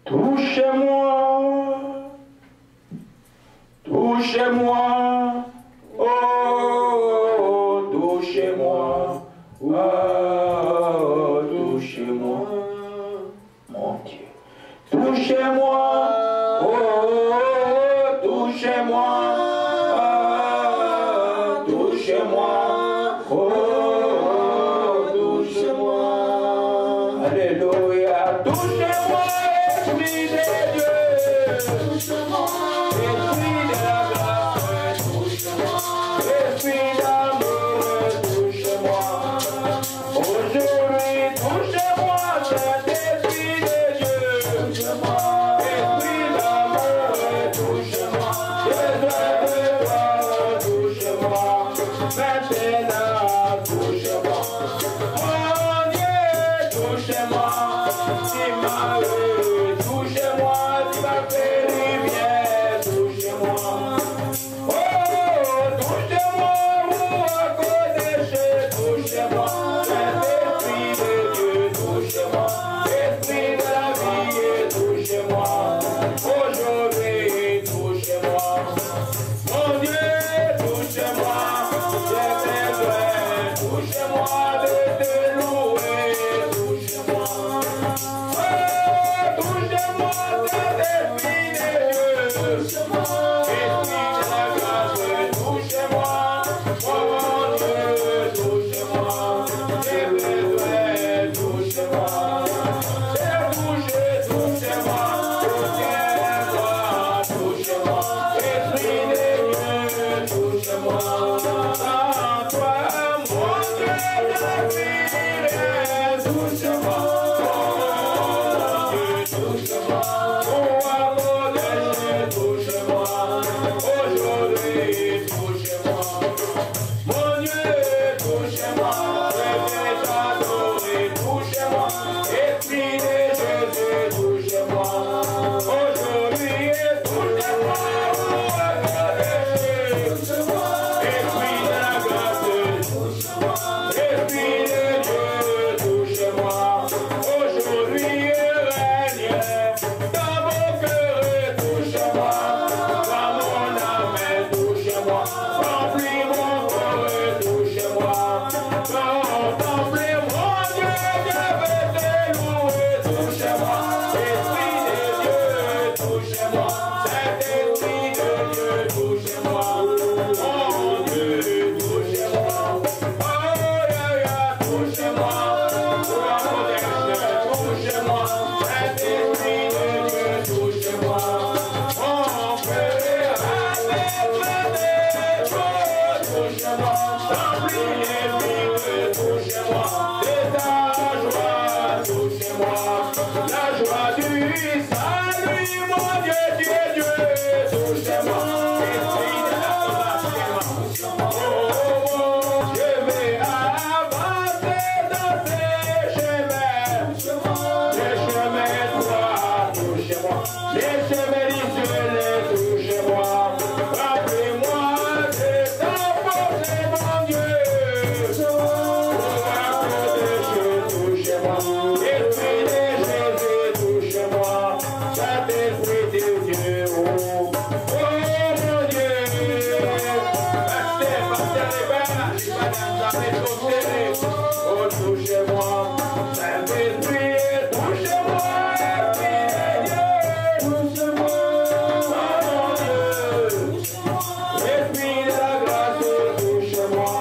Touchez-moi, touchez-moi, oh, touchez-moi, oh, touchez-moi, mon Dieu. Touchez-moi, oh, touchez-moi, touchez-moi, oh, touchez-moi, alléluia, touchez-moi, Esprit de Dieu, touchez-moi, Esprit de la grâce, touchez-moi, Esprit d'amour, touchez-moi, aujourd'hui, touchez-moi, Saint-Esprit de Dieu, touchez-moi, Esprit d'amour, touchez-moi, besoin de toi, touchez-moi, maintenant, touchez-moi, mon Dieu, touchez-moi, si ma vie, touchez-moi, si ma félie vient, touchez-moi, oh, touchez-moi, vous à côté, touchez-moi, Saint-Esprit de Dieu, touchez-moi, Esprit de la vie, touchez-moi, aujourd'hui, touchez-moi, mon Dieu, touchez-moi, j'ai besoin, touchez-moi de te louer, touchez-moi, oh, touchez-moi, Saint-Esprit de Dieu, touchez-moi, Esprit de la grâce, touchez-moi, oh mon Dieu, touchez-moi, j'ai besoin, touchez-moi, j'ai touché, touchez-moi, touchez-moi, touchez-moi, Esprit de Dieu, touchez-moi, sans toi, mon Dieu, la vie, touchez-moi, oh mon Dieu, touchez-moi, oh amour de Dieu, touchez-moi, aujourd'hui, touchez-moi, mon Dieu, touchez-moi, je vais t'adorer, touchez-moi, Esprit de Jésus, touchez-moi, aujourd'hui, touchez-moi, oh amour de Dieu, touchez-moi, Esprit de la grâce, touchez-moi, Esprit de Dieu, touchez-moi, aujourd'hui, règne dans mon cœur, touchez-moi, dans mon âme, touchez-moi, remplis mon corps, touchez-moi, contemplez mon Dieu, je vais te louer, touchez-moi, Esprit de Dieu, touchez-moi, Saint-Esprit de Dieu, touchez-moi, mon Dieu, touchez-moi, oh yeah, yeah, touchez-moi, oh amour de Dieu, touchez-moi, Saint-Esprit de Dieu, touchez-moi, mon Père, avec touchez-moi, remplis les vies, touchez-moi, c'est ta joie, touchez-moi, la joie du salut, mon Dieu, Dieu, touchez-moi, Esprit de la grâce, touchez-moi, oh, je vais avancer dans ces chemins, les chemins droits, touchez-moi, les chemins d'Israël, touchez-moi, rappelez-moi de ta force, mon Dieu, touchez-moi, Esprit de Jésus, touchez-moi, Saint-Esprit de Dieu, oh mon Dieu, oh touchez-moi, Saint-Esprit, touchez-moi, Esprit de Dieu, touchez-moi, oh mon Dieu, Esprit de la grâce, touchez-moi,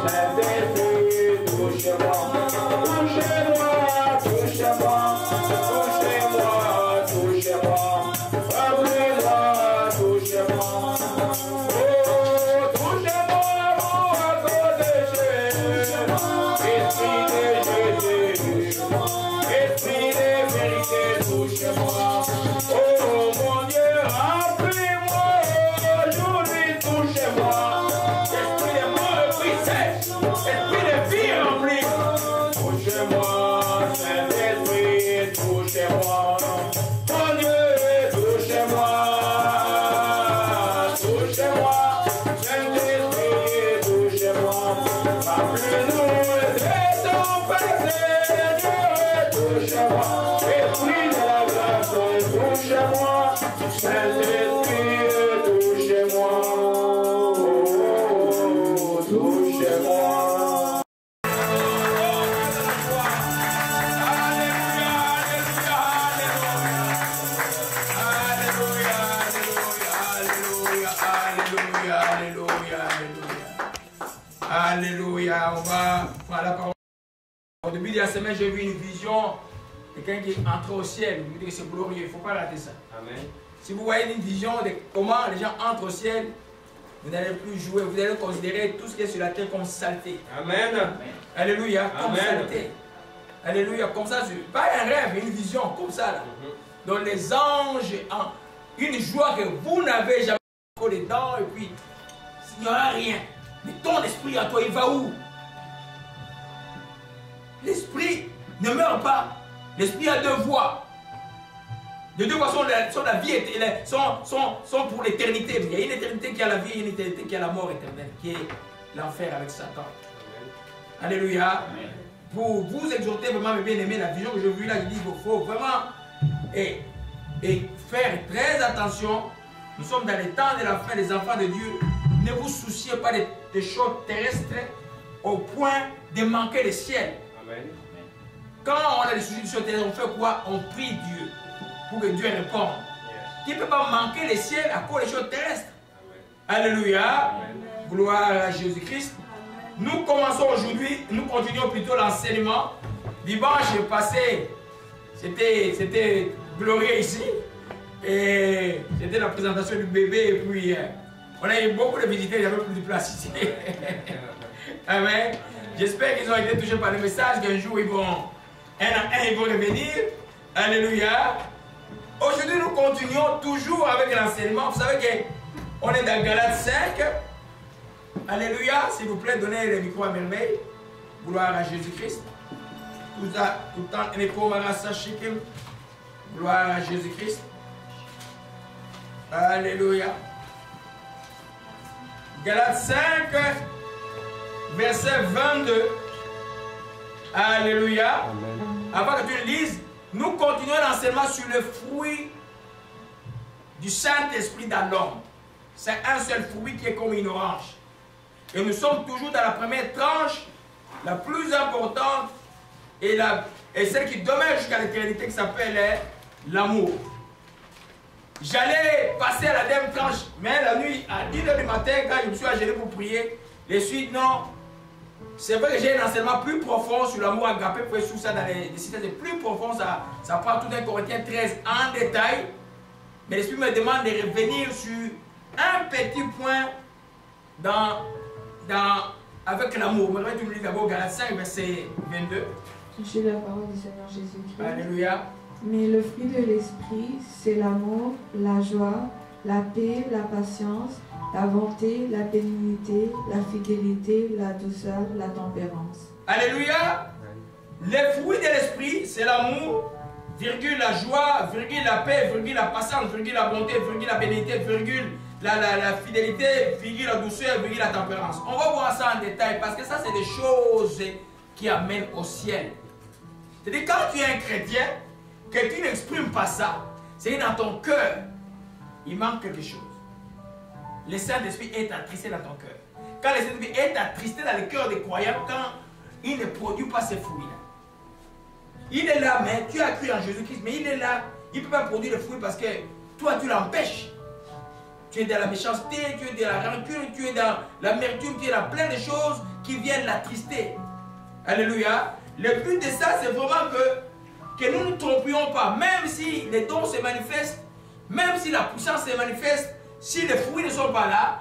Saint-Esprit, touchez-moi, touchez-moi, touchez-moi, touchez-moi, touchez-moi, rappelez-moi, touchez-moi, oh, touchez-moi, mon accordé, Esprit de Jésus, Esprit de vérité, touchez-moi, oh mon Dieu, rappelez-moi, aujourd'hui, touchez-moi, Esprit de mort, Esprit sèche, Esprit de vie rempli, touchez-moi, Saint-Esprit, touchez-moi, mon Dieu, touchez-moi, touchez-moi, Saint-Esprit, touchez-moi, rappelez-nous de ton passé, Dieu, touchez-moi, Esprit de la grâce, Alléluia. On va prendre la parole. Au début de la semaine, j'ai vu une vision de quelqu'un qui entre au ciel. Vous dites que c'est glorieux. Il ne faut pas rater ça. Amen. Si vous voyez une vision de comment les gens entrent au ciel, vous n'allez plus jouer. Vous allez considérer tout ce qui est sur la terre comme saleté. Amen. Alléluia. Comme saleté. Alléluia. Comme ça, pas un rêve, une vision comme ça. Là. Donc les anges, une joie que vous n'avez jamais encore dedans, et puis il n'y aura rien. Mais ton esprit à toi, il va où? L'esprit ne meurt pas. L'esprit a deux voies. Les deux voies sont la vie, sont pour l'éternité. Il y a une éternité qui a la vie et une éternité qui a la mort éternelle, qui est l'enfer avec Satan. Amen. Alléluia. Amen. Pour vous exhorter vraiment, mes bien-aimés, la vision que j'ai vue là, je dis qu'il faut vraiment et faire très attention. Nous sommes dans les temps de la fin, les enfants de Dieu. Ne vous souciez pas des choses terrestres au point de manquer le ciel. Amen. Quand on a des soucis de choses terrestres, on fait quoi? On prie Dieu pour que Dieu réponde. Qui ne peut pas manquer le ciel à cause des choses terrestres. Amen. Alléluia. Amen. Gloire à Jésus-Christ. Nous commençons aujourd'hui, nous continuons plutôt l'enseignement. Dimanche passé, c'était glorieux ici. Et c'était la présentation du bébé. Et puis, on a eu beaucoup de visiteurs, il n'y avait plus de place ici. Amen. J'espère qu'ils ont été touchés par le message, qu'un jour, ils vont, un à un, ils vont revenir. Alléluia. Aujourd'hui, nous continuons toujours avec l'enseignement. Vous savez qu'on est dans Galates 5. Alléluia. S'il vous plaît, donnez le micro à merveille. Gloire à Jésus-Christ. Tout le temps, gloire à Jésus-Christ. Alléluia. Galates 5, verset 22. Alléluia. Amen. Avant que tu le lises, nous continuons l'enseignement sur le fruit du Saint-Esprit dans l'homme. C'est un seul fruit qui est comme une orange. Et nous sommes toujours dans la première tranche, la plus importante et celle qui demeure jusqu'à l'éternité, qui s'appelle l'amour. J'allais passer à la deuxième tranche, mais la nuit, à 10h du matin, quand je me suis agenouillé pour prier, je suis dit non. C'est vrai que j'ai un enseignement plus profond sur l'amour agapé, pour sous ça dans les cités plus profond, ça prend tout un Corinthiens 13 en détail. Mais l'Esprit me demande de revenir sur un petit point avec l'amour. Maintenant, tu me lis d'abord Galates 5, verset 22. J'ai la parole du Seigneur Jésus-Christ. Alléluia. Mais le fruit de l'esprit, c'est l'amour, la joie, la paix, la patience, la bonté, la bénignité, la fidélité, la douceur, la tempérance. Alléluia. Les fruits de l'esprit, c'est l'amour, virgule la joie, virgule la paix, virgule la patience, virgule la bonté, virgule la bénignité, virgule la fidélité, virgule la douceur, virgule la tempérance. On va voir ça en détail parce que ça, c'est des choses qui amènent au ciel. C'est-à-dire, quand tu es un chrétien, que tu n'exprimes pas ça, c'est que dans ton cœur, il manque quelque chose. Le Saint-Esprit est attristé dans ton cœur. Quand le Saint-Esprit est attristé dans le cœur des croyants, quand il ne produit pas ces fruits-là. Il est là, mais tu as cru en Jésus-Christ, mais il est là. Il ne peut pas produire les fruits parce que toi, tu l'empêches. Tu es dans la méchanceté, tu es dans la rancune, tu es dans l'amertume, tu es dans plein de choses qui viennent l'attrister. Alléluia. Le but de ça, c'est vraiment que nous ne nous trompions pas. Même si les dons se manifestent, même si la puissance se manifeste, si les fruits ne sont pas là,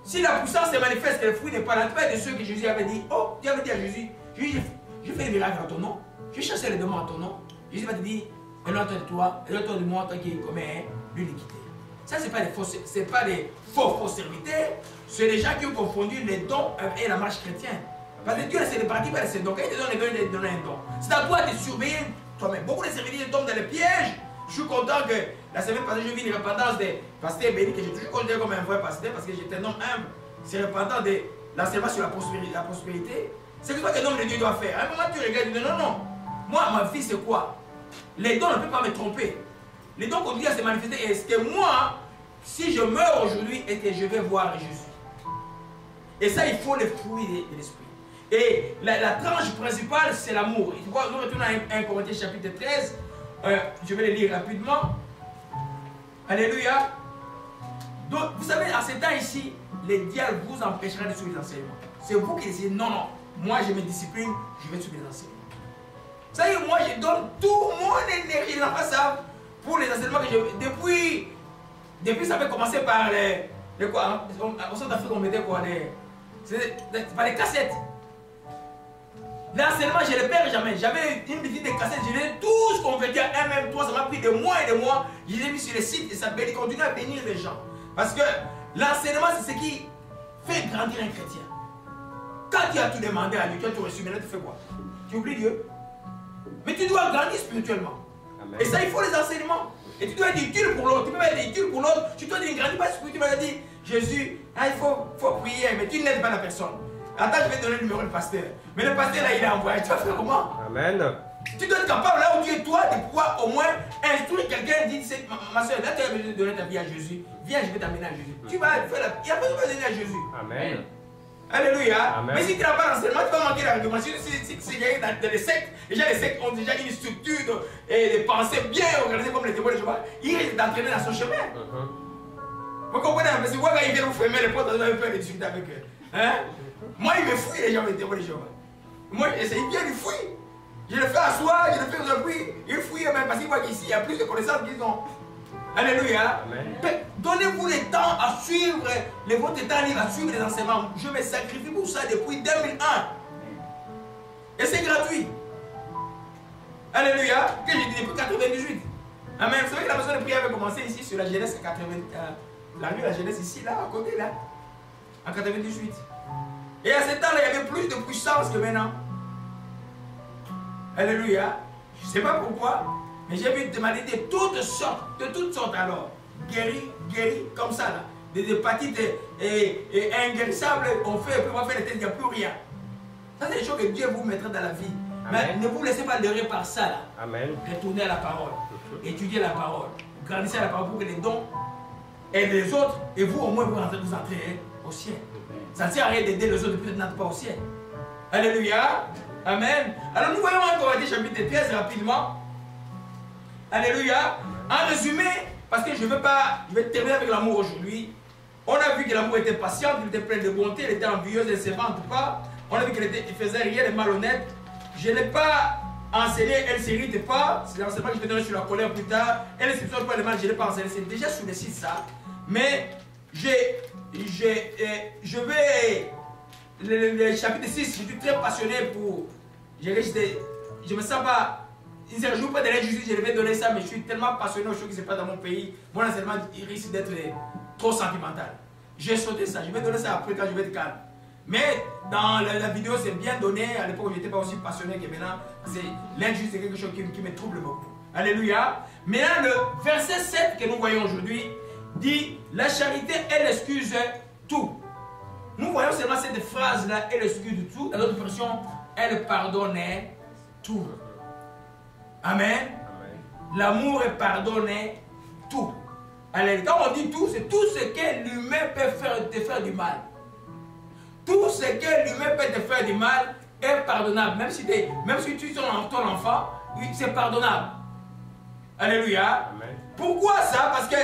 si la puissance se manifeste et le fruit n'est pas là, tu es de ceux que Jésus avait dit, oh, tu avais dit à Jésus, je fais des miracles en ton nom, je chasse les démons en ton nom. Jésus va te dire, et l'autre de toi, et l'autre de moi, toi qui commets l'iniquité. Ça, ce n'est pas des faux serviteurs, c'est les gens qui ont confondu les dons et la marche chrétienne. Parce que Dieu s'est réparti par ses dons. Quand il te donne les dons, il te donne un don. C'est à toi de surveiller toi-même. Beaucoup de serviteurs tombent dans les pièges. Je suis content que la semaine passée, j'ai vu une repentance des pasteurs bénis, que j'ai toujours considéré comme un vrai pasteur parce que j'étais un homme humble. C'est repentant de l'enseignement sur la prospérité. C'est ce que l'homme de Dieu doit faire. À un moment, tu regardes, tu dis non, non. Moi, ma vie, c'est quoi? Les dons ne peuvent pas me tromper. Les dons continuent à se manifester. Est-ce que moi, si je meurs aujourd'hui, et que je vais voir Jésus? Et ça, il faut les fruits de l'esprit. Et la tranche principale, c'est l'amour. Nous retournons à 1 Corinthiens chapitre 13. Je vais le lire rapidement. Alléluia. Donc, vous savez, en ces temps ici, les diables vous empêcheront de suivre les enseignements. c'est vous qui décidez. Non, non, moi je me discipline, je vais suivre les enseignements. Ça y est, moi je donne tout mon énergie, les enfants savent, pour les enseignements que je... Depuis ça avait commencé par les quoi, au centre d'Afrique on mettait quoi, par les cassettes. L'enseignement, je ne le perds jamais. J'avais une petite cassette, je l'ai tous convertis à MM3, ça m'a pris des mois et des mois. Je les ai mis sur le site et ça continue à bénir les gens. Parce que l'enseignement, c'est ce qui fait grandir un chrétien. Quand tu as tout demandé à Dieu, tu as tout reçu, maintenant tu fais quoi? Tu oublies Dieu. Mais tu dois grandir spirituellement. Amen. Et ça, il faut les enseignements. Et tu dois être utile pour l'autre. Tu peux pas être utile pour l'autre. Tu dois ne grandir pas spirituellement. Tu vas dire, Jésus, il faut prier, mais tu n'aides pas la personne. Attends, je vais te donner le numéro du pasteur. Mais le pasteur là, il est envoyé. Tu vas faire comment? Amen. Tu dois être capable, là où tu es toi, de pouvoir au moins instruire quelqu'un, dire, ma soeur, là tu as besoin de donner ta vie à Jésus. Viens, je vais t'amener à Jésus. Tu vas faire la... Il n'y a pas besoin de donner à Jésus. Amen. Alléluia. Amen. Mais si tu n'as pas l'enseignement, tu vas manquer l'argument. Si dans les sectes, déjà les sectes ont déjà une structure et des pensées bien organisées comme les témoins de Jéhovah, ils risquent d'entraîner dans son chemin. Vous comprenez? Parce que quand ils viennent vous fermer les portes, vous avez peur de discuter avec eux. Hein? Moi, ils me fouillent les gens, les témoins de Jéhovah. Moi, j'essaie bien de fouiller. Je le fais asseoir, je le fais aujourd'hui. Ils fouillent même parce qu'ils voient qu'ici, il y a plus de connaissances qu'ils ont. Alléluia. Donnez-vous le temps à suivre votre temps libre, à suivre les enseignements. Je me sacrifie pour ça depuis 2001. Et c'est gratuit. Alléluia. Que j'ai dit depuis 98. Amen. Vous savez que la maison de prière avait commencé ici sur la jeunesse 80. La rue de la jeunesse ici, là, à côté, là. En 98. Et à ce temps-là, il y avait plus de puissance que maintenant. Alléluia. Je ne sais pas pourquoi, mais j'ai vu des maladies de toutes sortes alors. Guéris, comme ça là. Des hépatites et inguérissables, on fait, on va faire les tests, il n'y a plus rien. Ça, c'est des choses que Dieu vous mettra dans la vie. Amen. Mais ne vous laissez pas leurrer par ça là. Amen. Retournez à la parole. Étudiez la parole. Grandissez à la parole pour que les dons aident les autres et vous au moins vous entrez au ciel. Ça ne sert à rien d'aider les autres et n'entrez pas au ciel. Alléluia. Amen. Alors nous voyons en Corinthiens chapitre 13 rapidement. Alléluia. En résumé, parce que je vais terminer avec l'amour aujourd'hui. On a vu que l'amour était patient, il était plein de bonté, il était envieuse, elle ne se vante pas. On a vu qu'il ne faisait rien de malhonnête. Je n'ai pas enseigné, elle ne s'irrite pas. C'est l'enseignement que je vais donner sur la colère plus tard. Elle ne s'irrite pas le mal, je n'ai pas enseigné. C'est déjà sur le site ça. Mais je vais... Le chapitre 6, je suis très passionné pour... Je ne me sens pas... Si je ne joue pas de l'injustice, je vais donner ça, mais je suis tellement passionné aux choses qui se passent dans mon pays. Mon enseignement, il risque d'être trop sentimental. J'ai sauté ça, je vais donner ça après quand je vais être calme. Mais dans la vidéo, c'est bien donné. À l'époque, je n'étais pas aussi passionné que maintenant. Parce que l'injustice, c'est quelque chose qui me trouble beaucoup. Alléluia. Maintenant, le verset 7 que nous voyons aujourd'hui dit « La charité, elle excuse tout ». Nous voyons seulement cette phrase-là, elle excuse tout. Dans notre version, elle pardonnait tout. Amen. L'amour est pardonné tout. Alors, quand on dit tout, c'est tout ce que l'humain peut te faire du mal. Tout ce que l'humain peut te faire du mal est pardonnable. Même si tu es ton enfant, c'est pardonnable. Alléluia. Amen. Pourquoi ça? Parce que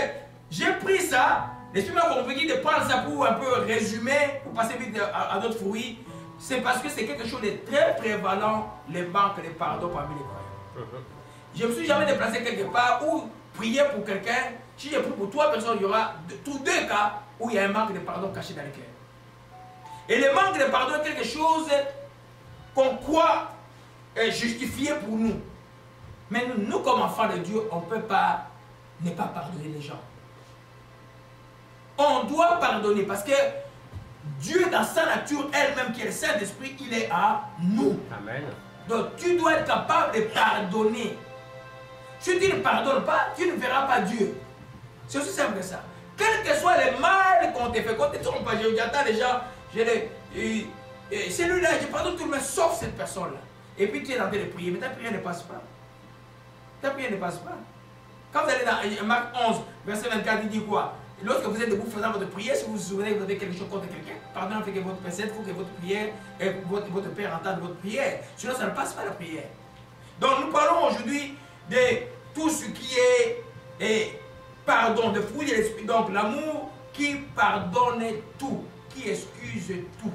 j'ai pris ça, l'Esprit m'a compris de prendre ça pour un peu résumer, pour passer vite à d'autres fruits. C'est parce que c'est quelque chose de très prévalent, les manques de pardon parmi les croyants. Je ne me suis jamais déplacé quelque part où prier pour quelqu'un. Si j'ai pris pour 3 personnes, il y aura tous 2 cas où il y a un manque de pardon caché dans le cœur. Et le manque de pardon est quelque chose qu'on croit justifié pour nous. Mais nous, comme enfants de Dieu, on ne peut pas ne pas pardonner les gens. On doit pardonner parce que Dieu, dans sa nature elle-même, qui est le Saint-Esprit, il est à nous. Amen. Donc tu dois être capable de pardonner. Si tu ne pardonnes pas, tu ne verras pas Dieu. C'est aussi simple que ça. Quel que soit le mal qu'on te fait, quand tu ne te trompes pas, j'entends les gens, celui-là, je pardonne tout le monde sauf cette personne-là. Et puis tu es en train de prier, mais ta prière ne passe pas. Ta prière ne passe pas. Quand vous allez dans Marc 11, verset 24, il dit quoi? Lorsque vous êtes debout faisant votre prière, si vous vous souvenez que vous avez quelque chose contre quelqu'un, pardonnez avec votre personne, il faut que votre prière, et votre Père entende votre prière. Sinon, ça ne passe pas la prière. Donc, nous parlons aujourd'hui de tout ce qui est pardon, de fruit de l'esprit. Donc, l'amour qui pardonne tout, qui excuse tout.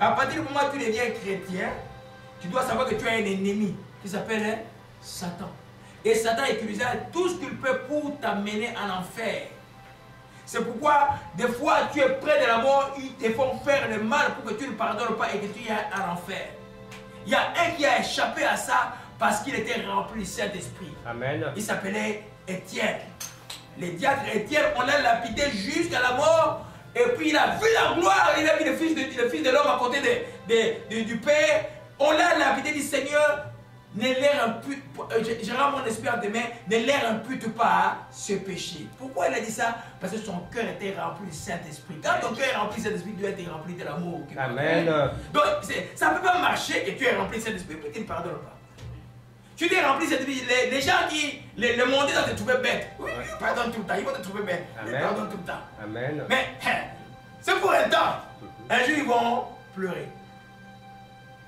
À partir du moment où tu deviens chrétien, tu dois savoir que tu as un ennemi qui s'appelle Satan. Et Satan utilisera tout ce qu'il peut pour t'amener en enfer. C'est pourquoi, des fois, tu es près de la mort, ils te font faire le mal pour que tu ne pardonnes pas et que tu ailles en enfer. Il y a un qui a échappé à ça parce qu'il était rempli du Saint-Esprit. Amen. Il s'appelait Étienne. Les diacres Étienne, on l'a lapidé jusqu'à la mort. Et puis il a vu la gloire, il a vu le fils de l'homme à côté du Père. On l'a lapidé, dit Seigneur, ne leur impute, je rends mon esprit en tes mains, ne leur impute pas ce péché. Pourquoi il a dit ça? Parce que son cœur était rempli du Saint-Esprit. Quand ton cœur est rempli du Saint-Esprit, tu dois être rempli de l'amour. Amen. Donc ça ne peut pas marcher que tu es rempli du Saint-Esprit et tu ne pardonnes pas. Tu t'es rempli de Saint-Esprit. Les gens qui, le monde doit te trouver bête. Oui, ils pardonnent tout le temps, ils vont te trouver bête. Ils pardonnent tout le temps. Amen. Mais c'est pour un temps. Un jour ils vont pleurer.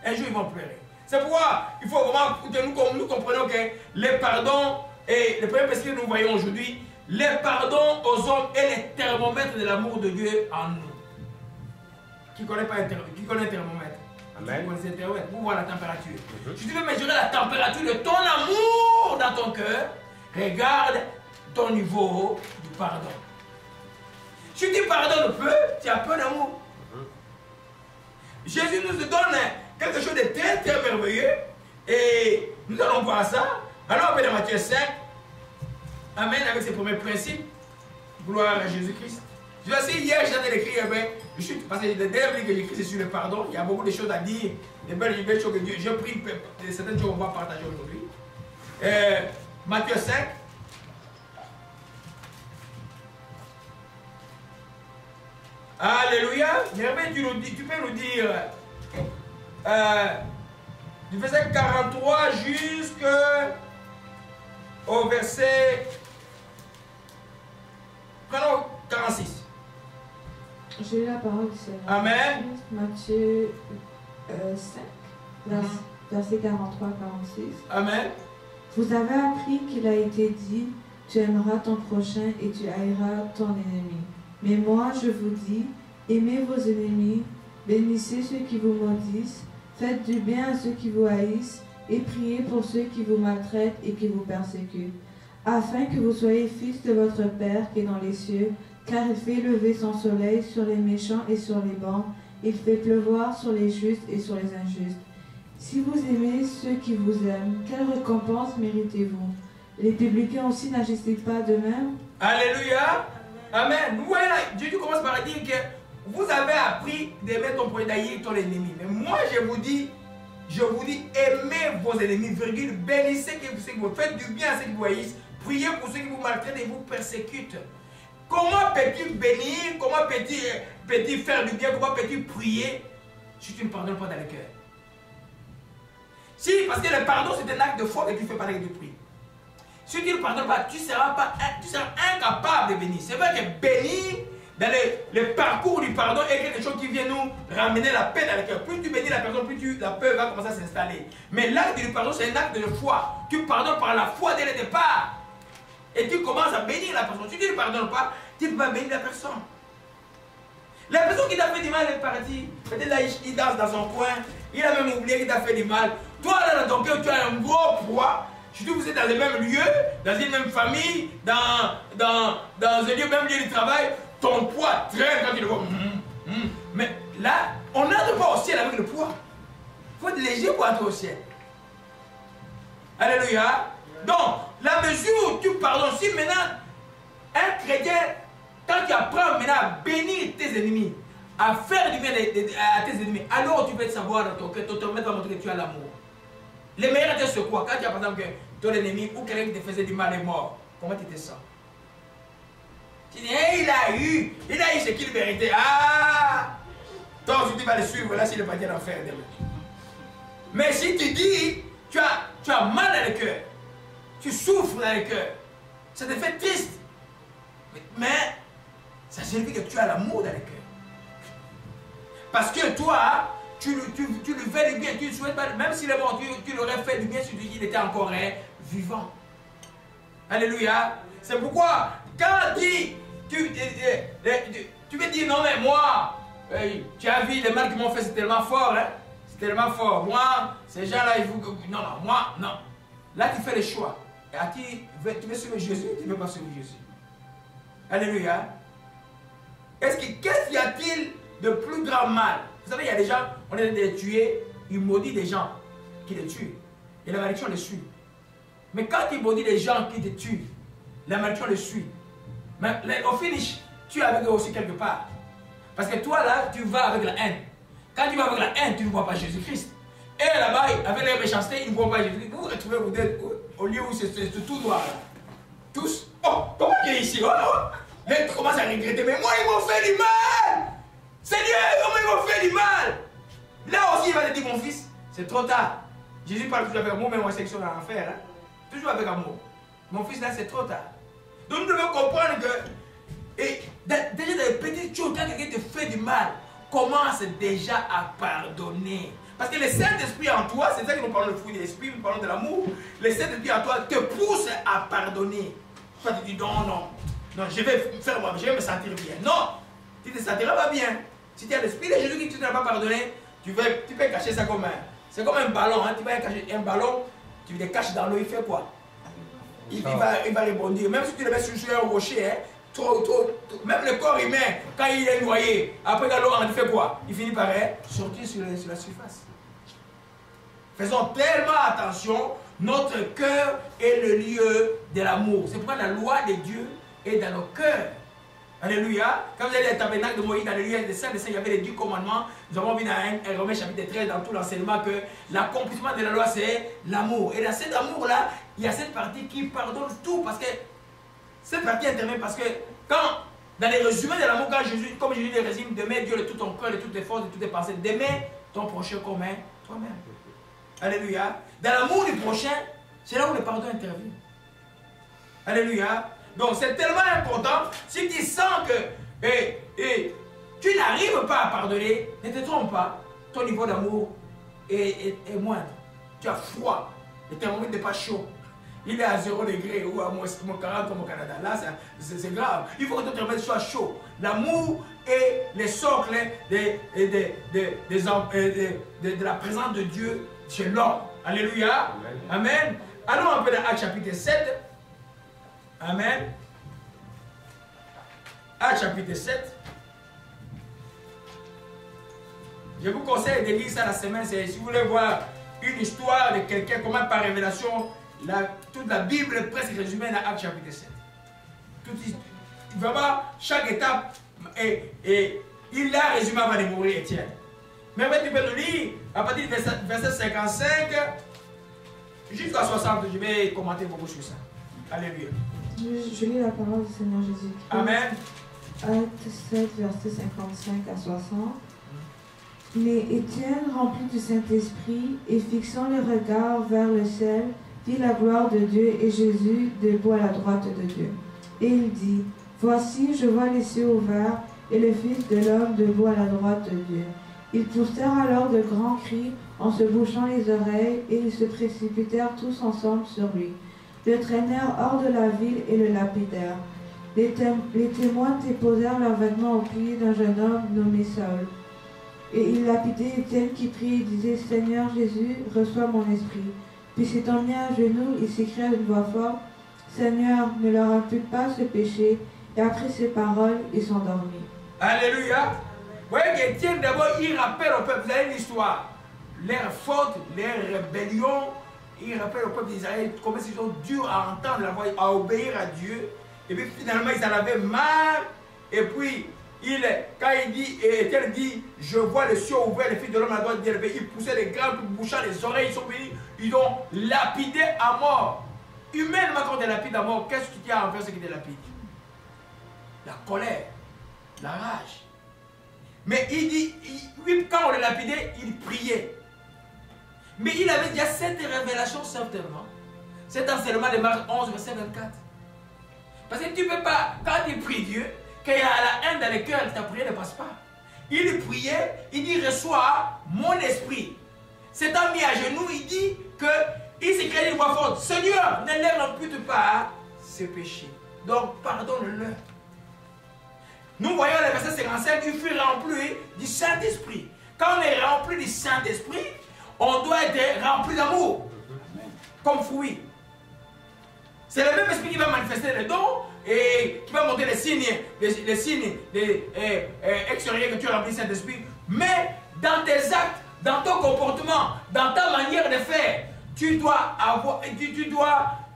Un jour ils vont pleurer. C'est pourquoi il faut vraiment que nous comprenions que les pardons et le premier principe que nous voyons aujourd'hui, les pardons aux hommes est le thermomètre de l'amour de Dieu en nous. Qui connaît pas qui connaît un thermomètre? Amen. Vous voyez la température. Si tu veux mesurer la température de ton amour dans ton cœur, regarde ton niveau du pardon. Si tu pardonnes peu, tu as peu d'amour. Jésus nous donne quelque chose de très très merveilleux et nous allons voir ça. Alors on va dans Matthieu 5. Amen, avec ses premiers principes. Gloire à Jésus-Christ. Je vais essayer, hier j'étais écrit, parce que le dernier livre que j'écris c'est sur le pardon. Il y a beaucoup de choses à dire, des belles choses que Dieu. J'ai pris certaines choses qu'on va partager aujourd'hui. Matthieu 5. Alléluia. Hervé, tu peux nous dire du verset 43 jusqu'au verset 46. J'ai la parole du Seigneur. Amen. Matthieu 5, verset 43-46. Amen. Vous avez appris qu'il a été dit, tu aimeras ton prochain et tu haïras ton ennemi. Mais moi, je vous dis, aimez vos ennemis, bénissez ceux qui vous maudissent, faites du bien à ceux qui vous haïssent, et priez pour ceux qui vous maltraitent et qui vous persécutent, afin que vous soyez fils de votre Père qui est dans les cieux, car il fait lever son soleil sur les méchants et sur les bons, il fait pleuvoir sur les justes et sur les injustes. Si vous aimez ceux qui vous aiment, quelle récompense méritez-vous? Les publicains aussi n'agissent-ils pas de même? Alléluia. Amen. Vous voyez là, Dieu commence par dire que vous avez appris d'aimer ton prochain, d'haïr ton ennemi. Mais moi je vous dis, aimez vos ennemis, virgule, bénissez ceux qui vous faites du bien à ceux qui vous haïssent, priez pour ceux qui vous maltraitent et vous persécutent. Comment peux-tu bénir, comment peux-tu faire du bien, comment peux-tu prier si tu ne pardonnes pas dans le cœur? Si, parce que le pardon c'est un acte de foi que tu fais par l'acte de prière. Si tu ne pardonnes pas, tu seras incapable de bénir. C'est vrai que bénir dans le parcours du pardon est quelque chose qui vient nous ramener la paix dans le cœur. Plus tu bénis la personne, plus la paix va commencer à s'installer. Mais l'acte du pardon, c'est un acte de foi. Tu pardonnes par la foi dès le départ. Et tu commences à bénir la personne. Si tu ne pardonnes pas, tu ne peux pas bénir la personne. La personne qui t'a fait du mal est partie. Peut-être là, il danse dans son coin. Il a même oublié qu'il t'a fait du mal. Toi, là, dans ton cœur, tu as un gros poids. Surtout vous êtes dans le même lieu, dans une même famille, dans un lieu, même lieu de travail, ton poids traîne quand tu le vois. Mais là, on n'entre pas au ciel avec le poids. Il faut être léger pour entrer au ciel. Alléluia. Donc, la mesure où tu pardonnes, si maintenant, un chrétien, quand tu apprends maintenant à bénir tes ennemis, à faire du bien à tes ennemis, alors tu vas te savoir dans ton cœur, ton maître va montrer que tu as l'amour. Les meilleurs tests, c'est quoi? Quand tu as par exemple que ton ennemi ou quelqu'un qui te faisait du mal est mort, comment tu te sens? Tu dis, hey, il a eu ce qu'il méritait. Ah! Donc, si tu vas le suivre, là, s'il n'est pas dit l'enfer demain. Mais si tu dis, tu as mal dans le cœur, tu souffres dans le cœur, ça te fait triste. Mais ça signifie que tu as l'amour dans le cœur. Parce que toi, tu lui fais du bien, tu ne souhaites pas, même s'il est mort, tu l'aurais fait du bien si il était encore vivant. Alléluia. C'est pourquoi, quand tu veux dire non mais moi, hey, tu as vu les mal qu'ils m'ont fait, c'est tellement fort, hein? C'est tellement fort. Moi, ces gens-là, ils vous... Non, non, moi, non. Là, tu fais le choix. Et à qui tu veux suivre Jésus, tu ne veux pas suivre Jésus. Alléluia. Qu'est-ce qu'il y a-t-il de plus grand mal? Vous savez, il y a des gens, on est de les tuer, ils maudissent des gens qui les tuent. Et la malédiction les suit. Mais quand ils maudissent des gens qui te tuent, la malédiction les suit. Mais au finish, tu es avec eux aussi quelque part. Parce que toi là, tu vas avec la haine. Quand tu vas avec la haine, tu ne vois pas Jésus-Christ. Et là-bas, avec les méchancetés, ils ne voient pas Jésus-Christ. Vous vous retrouvez, vous êtes au lieu où c'est tout noir là. Tous. Oh, comment tu es ici? Oh, oh. Mais tu commences à regretter. Mais moi, ils m'ont fait du mal. Seigneur, comment ils m'ont fait du mal? Là aussi, il va te dire, mon fils, c'est trop tard. Jésus parle toujours avec amour, mais moi, section dans l'enfer. Hein? Toujours avec amour. Mon fils, là, c'est trop tard. Donc, nous devons comprendre que, et, déjà, des petites choses, quand quelqu'un te fait du mal, commence déjà à pardonner. Parce que le Saint-Esprit en toi, c'est ça que nous parlons de fruit de l'Esprit, nous parlons de l'amour. Le Saint-Esprit en toi te pousse à pardonner. Toi, tu dis non, non, non, je vais faire moi, je vais me sentir bien. Non, tu ne te sentiras pas bien. Si tu as l'Esprit de Jésus qui ne t'as pas pardonné, tu peux cacher ça comme un. C'est comme un ballon, hein. Tu vas cacher un ballon, tu le caches dans l'eau, il fait quoi? Il va rebondir. Même si tu le mets sur un rocher, hein, même le corps humain, quand il est noyé, après dans l'eau, il fait quoi? Il finit par sortir sur la surface. Faisons tellement attention, notre cœur est le lieu de l'amour. C'est pourquoi la loi de Dieu est dans nos cœurs. Alléluia. Quand vous allez au tabernacle de Moïse, dans le lieu des saints, il y avait les 10 commandements. Nous avons vu dans 1 Romains chapitre 13, dans tout l'enseignement, que l'accomplissement de la loi, c'est l'amour. Et dans cet amour-là, il y a cette partie qui pardonne tout. Parce que cette partie intervient parce que quand, dans les résumés de l'amour, comme Jésus les résume, d'aimer Dieu de tout ton cœur, de toutes tes forces, de toutes tes pensées, d'aimer ton prochain comme toi-même. Alléluia. Dans l'amour du prochain, c'est là où le pardon intervient. Alléluia. Donc c'est tellement important. Si tu sens que tu n'arrives pas à pardonner, ne te trompe pas. Ton niveau d'amour est moindre. Tu as froid. Le thermomètre n'est pas chaud. Il est à 0 degré ou à moins 40 comme au Canada. Là, c'est grave. Il faut que ton thermomètre soit chaud. L'amour est le socle de la présence de Dieu chez l'homme. Alléluia. Amen. Allons un peu dans Actes chapitre 7. Amen. Actes chapitre 7. Je vous conseille de lire ça la semaine. Si vous voulez voir une histoire de quelqu'un, comment par révélation, toute la Bible est presque résumée dans Actes chapitre 7. Vraiment, chaque étape, il l'a résumé avant de mourir, Étienne. Mais tu peux le lire à partir du verset 55 jusqu'à 60. Je vais commenter beaucoup sur ça. Alléluia. Je lis la parole du Seigneur Jésus-Christ. Amen. Actes 7, verset 55 à 60. Mais Étienne, rempli du Saint-Esprit, et fixant le regard vers le ciel, vit la gloire de Dieu et Jésus debout à la droite de Dieu. Et il dit, voici, je vois les cieux ouverts et le Fils de l'homme debout à la droite de Dieu. Ils poussèrent alors de grands cris en se bouchant les oreilles, et ils se précipitèrent tous ensemble sur lui. Le traînèrent hors de la ville et le lapidèrent. Les témoins déposèrent leurs vêtements aux pieds d'un jeune homme nommé Saül. Et ils lapidaient Étienne qui priait et disait, Seigneur Jésus, reçois mon esprit. Puis s'étant mis à genoux, il s'écria d'une voix forte, Seigneur, ne leur impute pas ce péché. Et après ces paroles, il s'endormit. Alléluia. Vous voyez qu'Étienne, d'abord, il rappelle au peuple, vous avez l'histoire, leurs fautes, leurs rébellions. Il rappelle au peuple d'Israël comment ils sont durs à entendre la voix, à obéir à Dieu. Et puis finalement, ils en avaient marre. Et puis, quand il dit, et Étienne dit, je vois les cieux ouverts, les fils de l'homme à droite d'élever. Ils poussaient les grands, bouchant les oreilles, ils sont venus, ils ont lapidé à mort. Humainement, quand on est lapide à mort, qu'est-ce qu'il y a envers ce qui est lapide? La colère, la rage. Mais il dit, oui, quand on les lapidait, il priait. Mais il avait déjà cette révélation certainement. Cet enseignement de Marc 11, verset 24. Parce que tu ne peux pas, quand tu pries Dieu, qu'il y a la haine dans le cœur, ta prière ne passe pas. Il priait, il dit, reçois mon esprit. S'étant mis à genoux, il dit qu'il s'écrit d'une voix forte, Seigneur, ne leur impute pas ce péché. Donc, pardonne-leur. Nous voyons le verset 55, il fut rempli du Saint-Esprit. Quand on est rempli du Saint-Esprit, on doit être rempli d'amour, comme fruit. C'est le même esprit qui va manifester les dons et qui va montrer les signes extérieurs que tu as rempli du Saint-Esprit. Mais dans tes actes, dans ton comportement, dans ta manière de faire, tu dois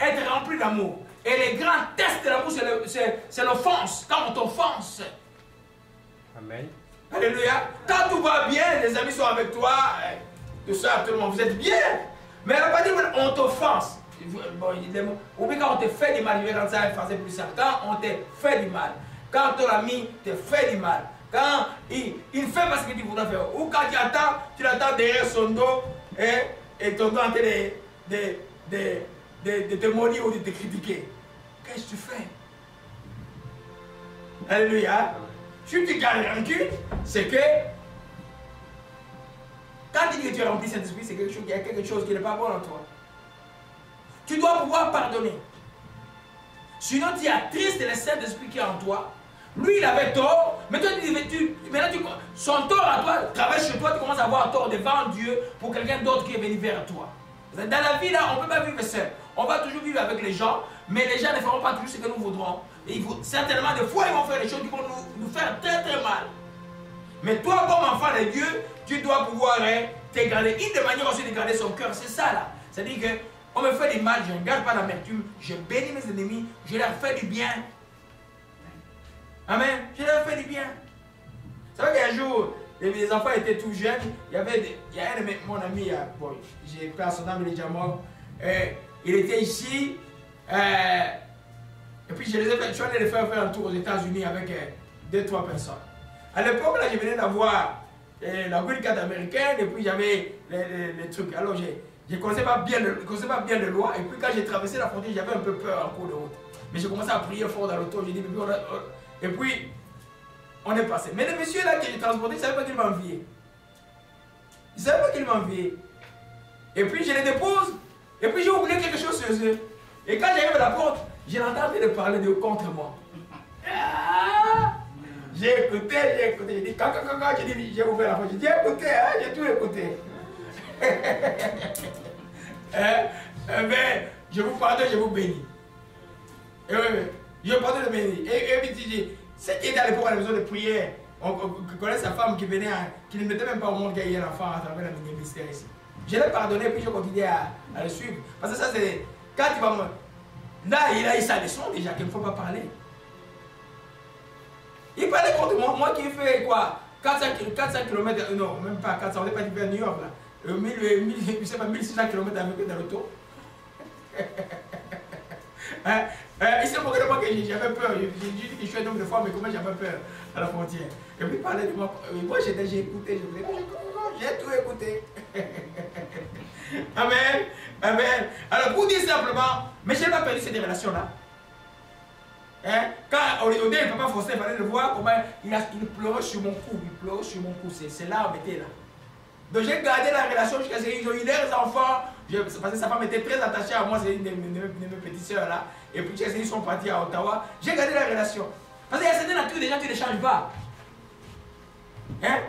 être rempli d'amour. Et les grands tests de l'amour, c'est l'offense. Quand on t'offense. Amen. Alléluia. Quand tout va bien, les amis sont avec toi, tout ça, tout le monde, vous êtes bien. Mais elle n'a pas dit on t'offense. Ou bien quand on te fait du mal, je vais rendre ça en français plus simple. Quand on te fait du mal, quand ton ami te fait du mal, quand il fait parce que tu voudrais faire, ou quand tu l'attends derrière son dos et ton dos en train de te maudire ou de te critiquer. Qu'est-ce que tu fais? Alléluia. Si tu gardes rancune, c'est que quand tu dis que tu es rempli de Saint-Esprit, c'est qu'il y a quelque chose qui n'est pas bon en toi. Tu dois pouvoir pardonner. Sinon, tu attristes le Saint-Esprit qui est en toi. Lui, il avait tort, mais toi, son tort à toi travaille chez toi, tu commences à avoir tort devant Dieu pour quelqu'un d'autre qui est venu vers toi. Dans la vie, là, on ne peut pas vivre seul. On va toujours vivre avec les gens, mais les gens ne feront pas toujours ce que nous voudrons. Et certainement, des fois, ils vont faire des choses qui vont nous faire très très mal. Mais toi, comme enfant de Dieu, tu dois pouvoir te garder. Une des manières aussi de garder son cœur, c'est ça là. C'est-à-dire qu'on me fait du mal, je ne garde pas l'amertume, je bénis mes ennemis, je leur fais du bien. Amen. Je leur fais du bien. C'est vrai qu'un jour, les enfants étaient tout jeunes, il y a un de mon ami, bon, j'ai pris son nom, il est déjà mort, il était ici, et puis je suis allé les faire un tour aux États-Unis avec 2-3 personnes. À l'époque, là, je venais d'avoir la green card américaine, et puis j'avais les trucs. Alors, je ne connaissais pas bien les lois, et puis quand j'ai traversé la frontière, j'avais un peu peur en cours de route. Mais j'ai commencé à prier fort dans l'auto, j'ai dit, et puis, on est passé. Mais le monsieur là que j'ai transporté, il ne savait pas qu'il m'enviait. Il ne savait pas qu'il m'enviait. Et puis, je les dépose, et puis j'ai oublié quelque chose sur eux. Et quand j'arrive à la porte, j'ai entendu parler de contre moi. J'ai écouté, j'ai dit, quand j'ai ouvert la porte, j'ai dit, écoutez, j'ai tout écouté. Mais je vous pardonne, je vous bénis. Je pardonne, je bénis. Et puis, ce qui était à l'époque à la maison de prière, on connaît sa femme qui venait, qui ne mettait même pas au monde qu'il y a l'enfant à travers le ministère ici. Je l'ai pardonné, puis je continue à le suivre. Parce que ça, c'est. Quand il va me. Là, il a eu sa leçon déjà, qu'il ne faut pas parler. Il parlait contre moi, moi qui fais quoi 400 km, non, même pas 400, on n'est pas vers New York là. 1600 km avec dans l'auto. Il s'est moqué de moi que j'avais peur. J'ai dit que je suis un homme de foi, mais comment j'avais peur à la frontière. Et puis il parlait de moi. Moi j'ai écouté, j'ai tout écouté. Amen. Amen. Alors pour dire simplement, mais je n'ai pas perdu cette relation-là. Quand au début, le papa Faustin, il fallait le voir comment il pleurait sur mon cou. Il pleurait sur mon cou. C'est là où on était là. Donc j'ai gardé la relation jusqu'à ce qu'ils ont eu leurs enfants. Parce que sa femme était très attachée à moi, c'est une de mes petites soeurs là. Et puis ils sont partis à Ottawa. J'ai gardé la relation. Parce qu'il y a certaines natures des gens qui ne changent pas.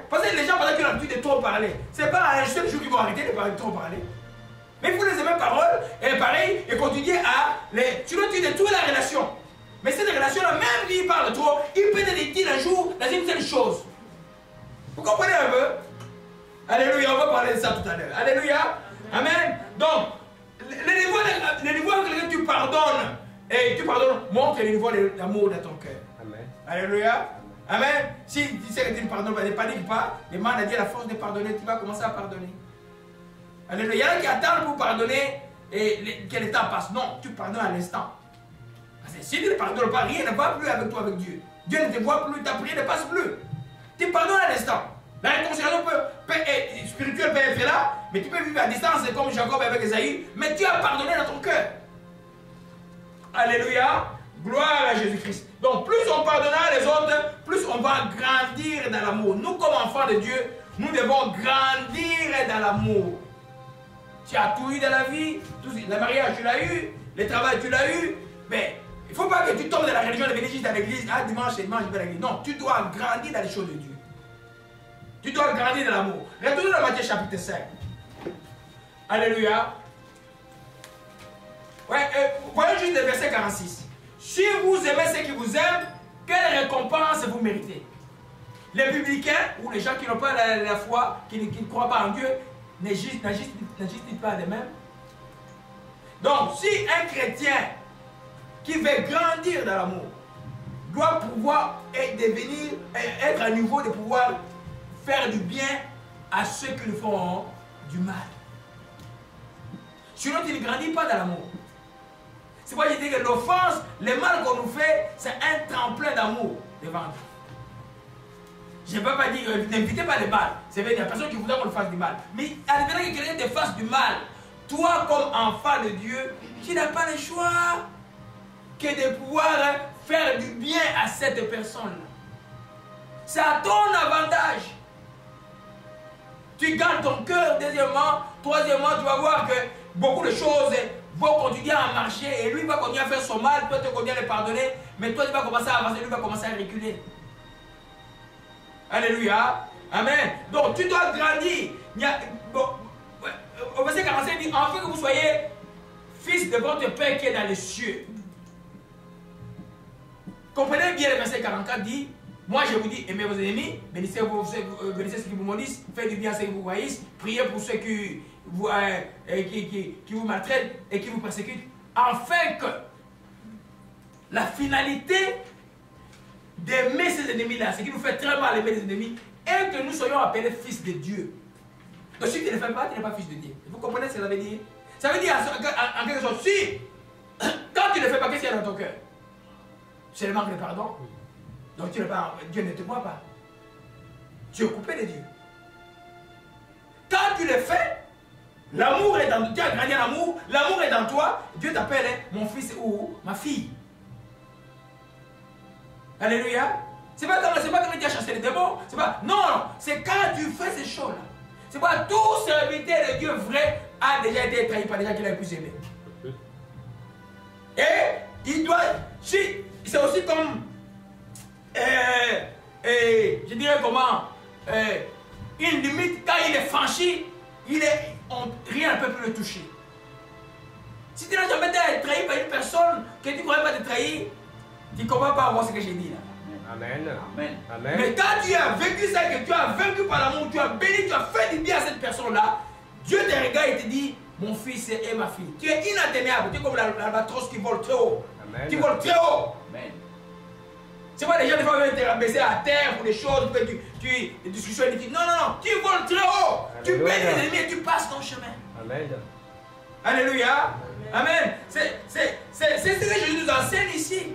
Parce que les gens, pendant qu'ils ont l'habitude de trop parler, c'est pas un seul jour qu'ils vont arrêter de trop parler. Mais il faut les aimer parole, et pareil, et continuer à les. Tu dois détruire la relation. Mais cette relation-là, même s'il parle trop, il peut te dire un jour dans une seule chose. Vous comprenez un peu? Alléluia, on va parler de ça tout à l'heure. Alléluia. Amen. Donc, le niveau avec lequel tu pardonnes, et tu pardonnes, montre le niveau d'amour dans ton cœur. Amen. Alléluia. Amen. Si tu sais que tu ne pardonnes pas, ne panique pas. Demande à Dieu la force de pardonner, tu vas commencer à pardonner. Alléluia. Il y en a qui attendent pour pardonner et que le temps passe. Non, tu pardonnes à l'instant. Parce que si tu ne pardonnes pas, rien ne va plus avec toi, avec Dieu. Dieu ne te voit plus, ta prière ne passe plus. Tu pardonnes à l'instant. La réconciliation spirituelle peut être là, mais tu peux vivre à distance comme Jacob avec Esaïe, mais tu as pardonné dans ton cœur. Alléluia. Gloire à Jésus-Christ. Donc plus on pardonnera les autres, plus on va grandir dans l'amour. Nous comme enfants de Dieu, nous devons grandir dans l'amour. Tu as tout eu dans la vie, tout, le mariage tu l'as eu, le travail tu l'as eu, mais Il ne faut pas que tu tombes dans la religion de venir juste à l'église. Ah, dimanche et dimanche, je vais à l'église. Non, tu dois grandir dans les choses de Dieu. Tu dois grandir dans l'amour. Retournons dans Matthieu chapitre 5. Alléluia. Ouais, voyons juste le verset 46. Si vous aimez ceux qui vous aiment, quelle récompense vous méritez? Les publicains, ou les gens qui n'ont pas la foi, qui ne croient pas en Dieu, n'agissent pas de même. Donc, si un chrétien qui veut grandir dans l'amour doit pouvoir être à niveau de pouvoir faire du bien à ceux qui lui font du mal. Sinon, tu ne grandis pas dans l'amour. C'est pourquoi je dis que l'offense, le mal qu'on nous fait, c'est un tremplin d'amour devant Dieu. Je ne peux pas dire, n'invitez pas le mal. C'est vrai, il y a personne qui voudrait qu'on le fasse du mal. Mais advenant que quelqu'un te fasse du mal, toi, comme enfant de Dieu, tu n'as pas le choix que de pouvoir faire du bien à cette personne-là. C'est à ton avantage. Tu gardes ton cœur, deuxièmement. Troisièmement, tu vas voir que beaucoup de choses vont continuer à marcher et lui va continuer à faire son mal, toi tu vas continuer à le pardonner, mais toi tu vas commencer à avancer, lui va commencer à reculer. Alléluia. Amen. Donc tu dois grandir. Au verset 45, il dit, afin que vous soyez fils de votre Père qui est dans les cieux. Comprenez bien le verset 44 dit, moi je vous dis, aimez vos ennemis, bénissez ceux qui vous maudissent, faites du bien à ceux qui vous haïssent, priez pour ceux qui vous maltraitent et qui vous persécutent, afin que la finalité d'aimer ces ennemis-là, ce qui nous fait très mal aimer les ennemis, est que nous soyons appelés fils de Dieu. Donc si tu ne le fais pas, tu n'es pas fils de Dieu. Vous comprenez ce que ça veut dire? Ça veut dire en quelque sorte, si, quand tu ne le fais pas, qu'est-ce qu'il y a dans ton cœur? C'est le manque de pardon. Donc Dieu ne te voit pas. Tu es coupé de Dieu. Quand tu le fais, l'amour est dans toi. Tu as grandi en amour, l'amour est dans toi. Dieu t'appelle mon fils ou ma fille. Alléluia. C'est pas comme tu as chassé les démons. C'est pas. Non, c'est quand tu fais ces choses-là. C'est pas tout serviteur de Dieu vrai a déjà été trahi par les gens qu'il a pu aimer. Et il doit. C'est aussi comme. Je dirais comment. Une limite, quand il est franchi, rien ne peut plus le toucher. Si tu n'as jamais été trahi par une personne que tu ne croyais pas te trahir, tu ne comprends pas moi ce que j'ai dit là. Amen. Amen. Amen. Mais quand tu as vécu ça, que tu as vaincu par l'amour, tu as béni, tu as fait du bien à cette personne-là, Dieu te regarde et te dit, mon fils et ma fille. Tu es inatteignable, tu es comme l'albatros qui vole très haut. Amen. Tu voles très haut. Amen. C'est pas les gens des fois veulent te rabaisser à terre pour des choses, des discussions inutiles. Non, non, non, tu voles très haut. Tu Alléluia. bénis les ennemis et tu passes ton chemin. Amen. Alléluia. Amen. C'est ce que Jésus nous enseigne ici.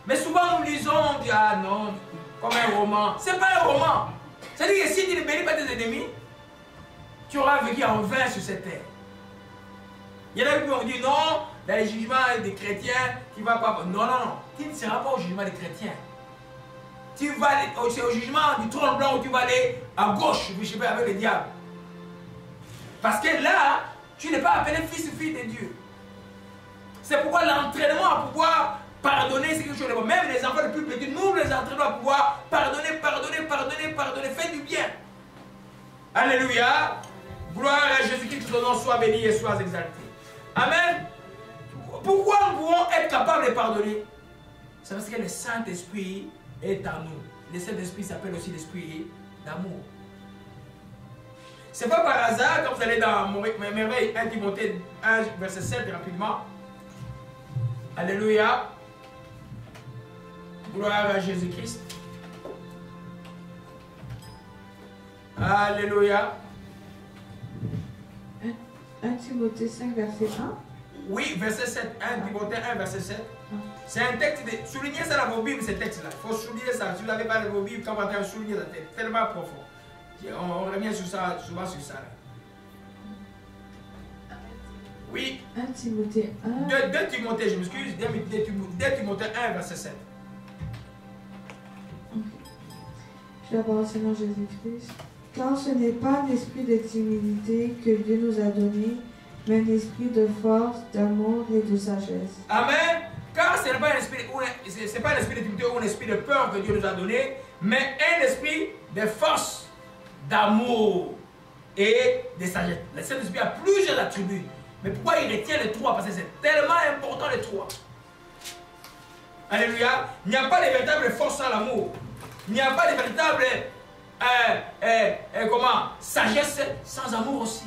Mais souvent nous lisons, on dit, ah non, comme un roman. C'est pas un roman. C'est-à-dire que si tu ne bénis pas tes ennemis, tu auras vécu en vain sur cette terre. Il y en a qui vont dire, non, dans les jugements des chrétiens, tu ne vas pas. Non, non, non. Tu ne seras pas au jugement des chrétiens. Tu vas aller au jugement du trône blanc où tu vas aller à gauche, je sais pas, avec le diable. Parce que là, tu n'es pas appelé fils ou fille de Dieu. C'est pourquoi l'entraînement à pouvoir pardonner, c'est quelque chose de bon. Même les enfants les plus petits, nous les entraînons à pouvoir pardonner, faire du bien. Alléluia. Gloire à Jésus-Christ, que son nom soit béni et soit exalté. Amen. Pourquoi nous pouvons être capables de pardonner? C'est parce que le Saint-Esprit est en nous. Le Saint-Esprit s'appelle aussi l'Esprit d'amour. C'est pas par hasard, quand vous allez dans Merveille 1 Timothée 1, verset 7, rapidement. Alléluia. Gloire à Jésus-Christ. Alléluia. 1 Timothée 5, verset 1. Oui, verset 7. 1 Timothée 1, verset 7. C'est un texte, soulignez ça dans vos Bibles, ce texte-là. Il faut souligner ça. Si vous n'avez pas de vos Bibles, quand vous avez souligner ça, c'est tellement profond. On revient sur ça, souvent sur ça. Oui. 1 Timothée 1. 2 Timothée, je m'excuse. 2 Timothée 1, verset 7. Je vais avoir au Seigneur Jésus-Christ. Car ce n'est pas un esprit de timidité que Dieu nous a donné, mais un esprit de force, d'amour et de sagesse. Amen. Car ce n'est pas un esprit, c'est pas un esprit de timidité ou un esprit de peur que Dieu nous a donné, mais un esprit de force, d'amour et de sagesse. Le Saint-Esprit a plusieurs attributs. Mais pourquoi il retient les trois? Parce que c'est tellement important les trois. Alléluia. Il n'y a pas de véritable force sans l'amour. Il n'y a pas de véritable sagesse sans amour aussi.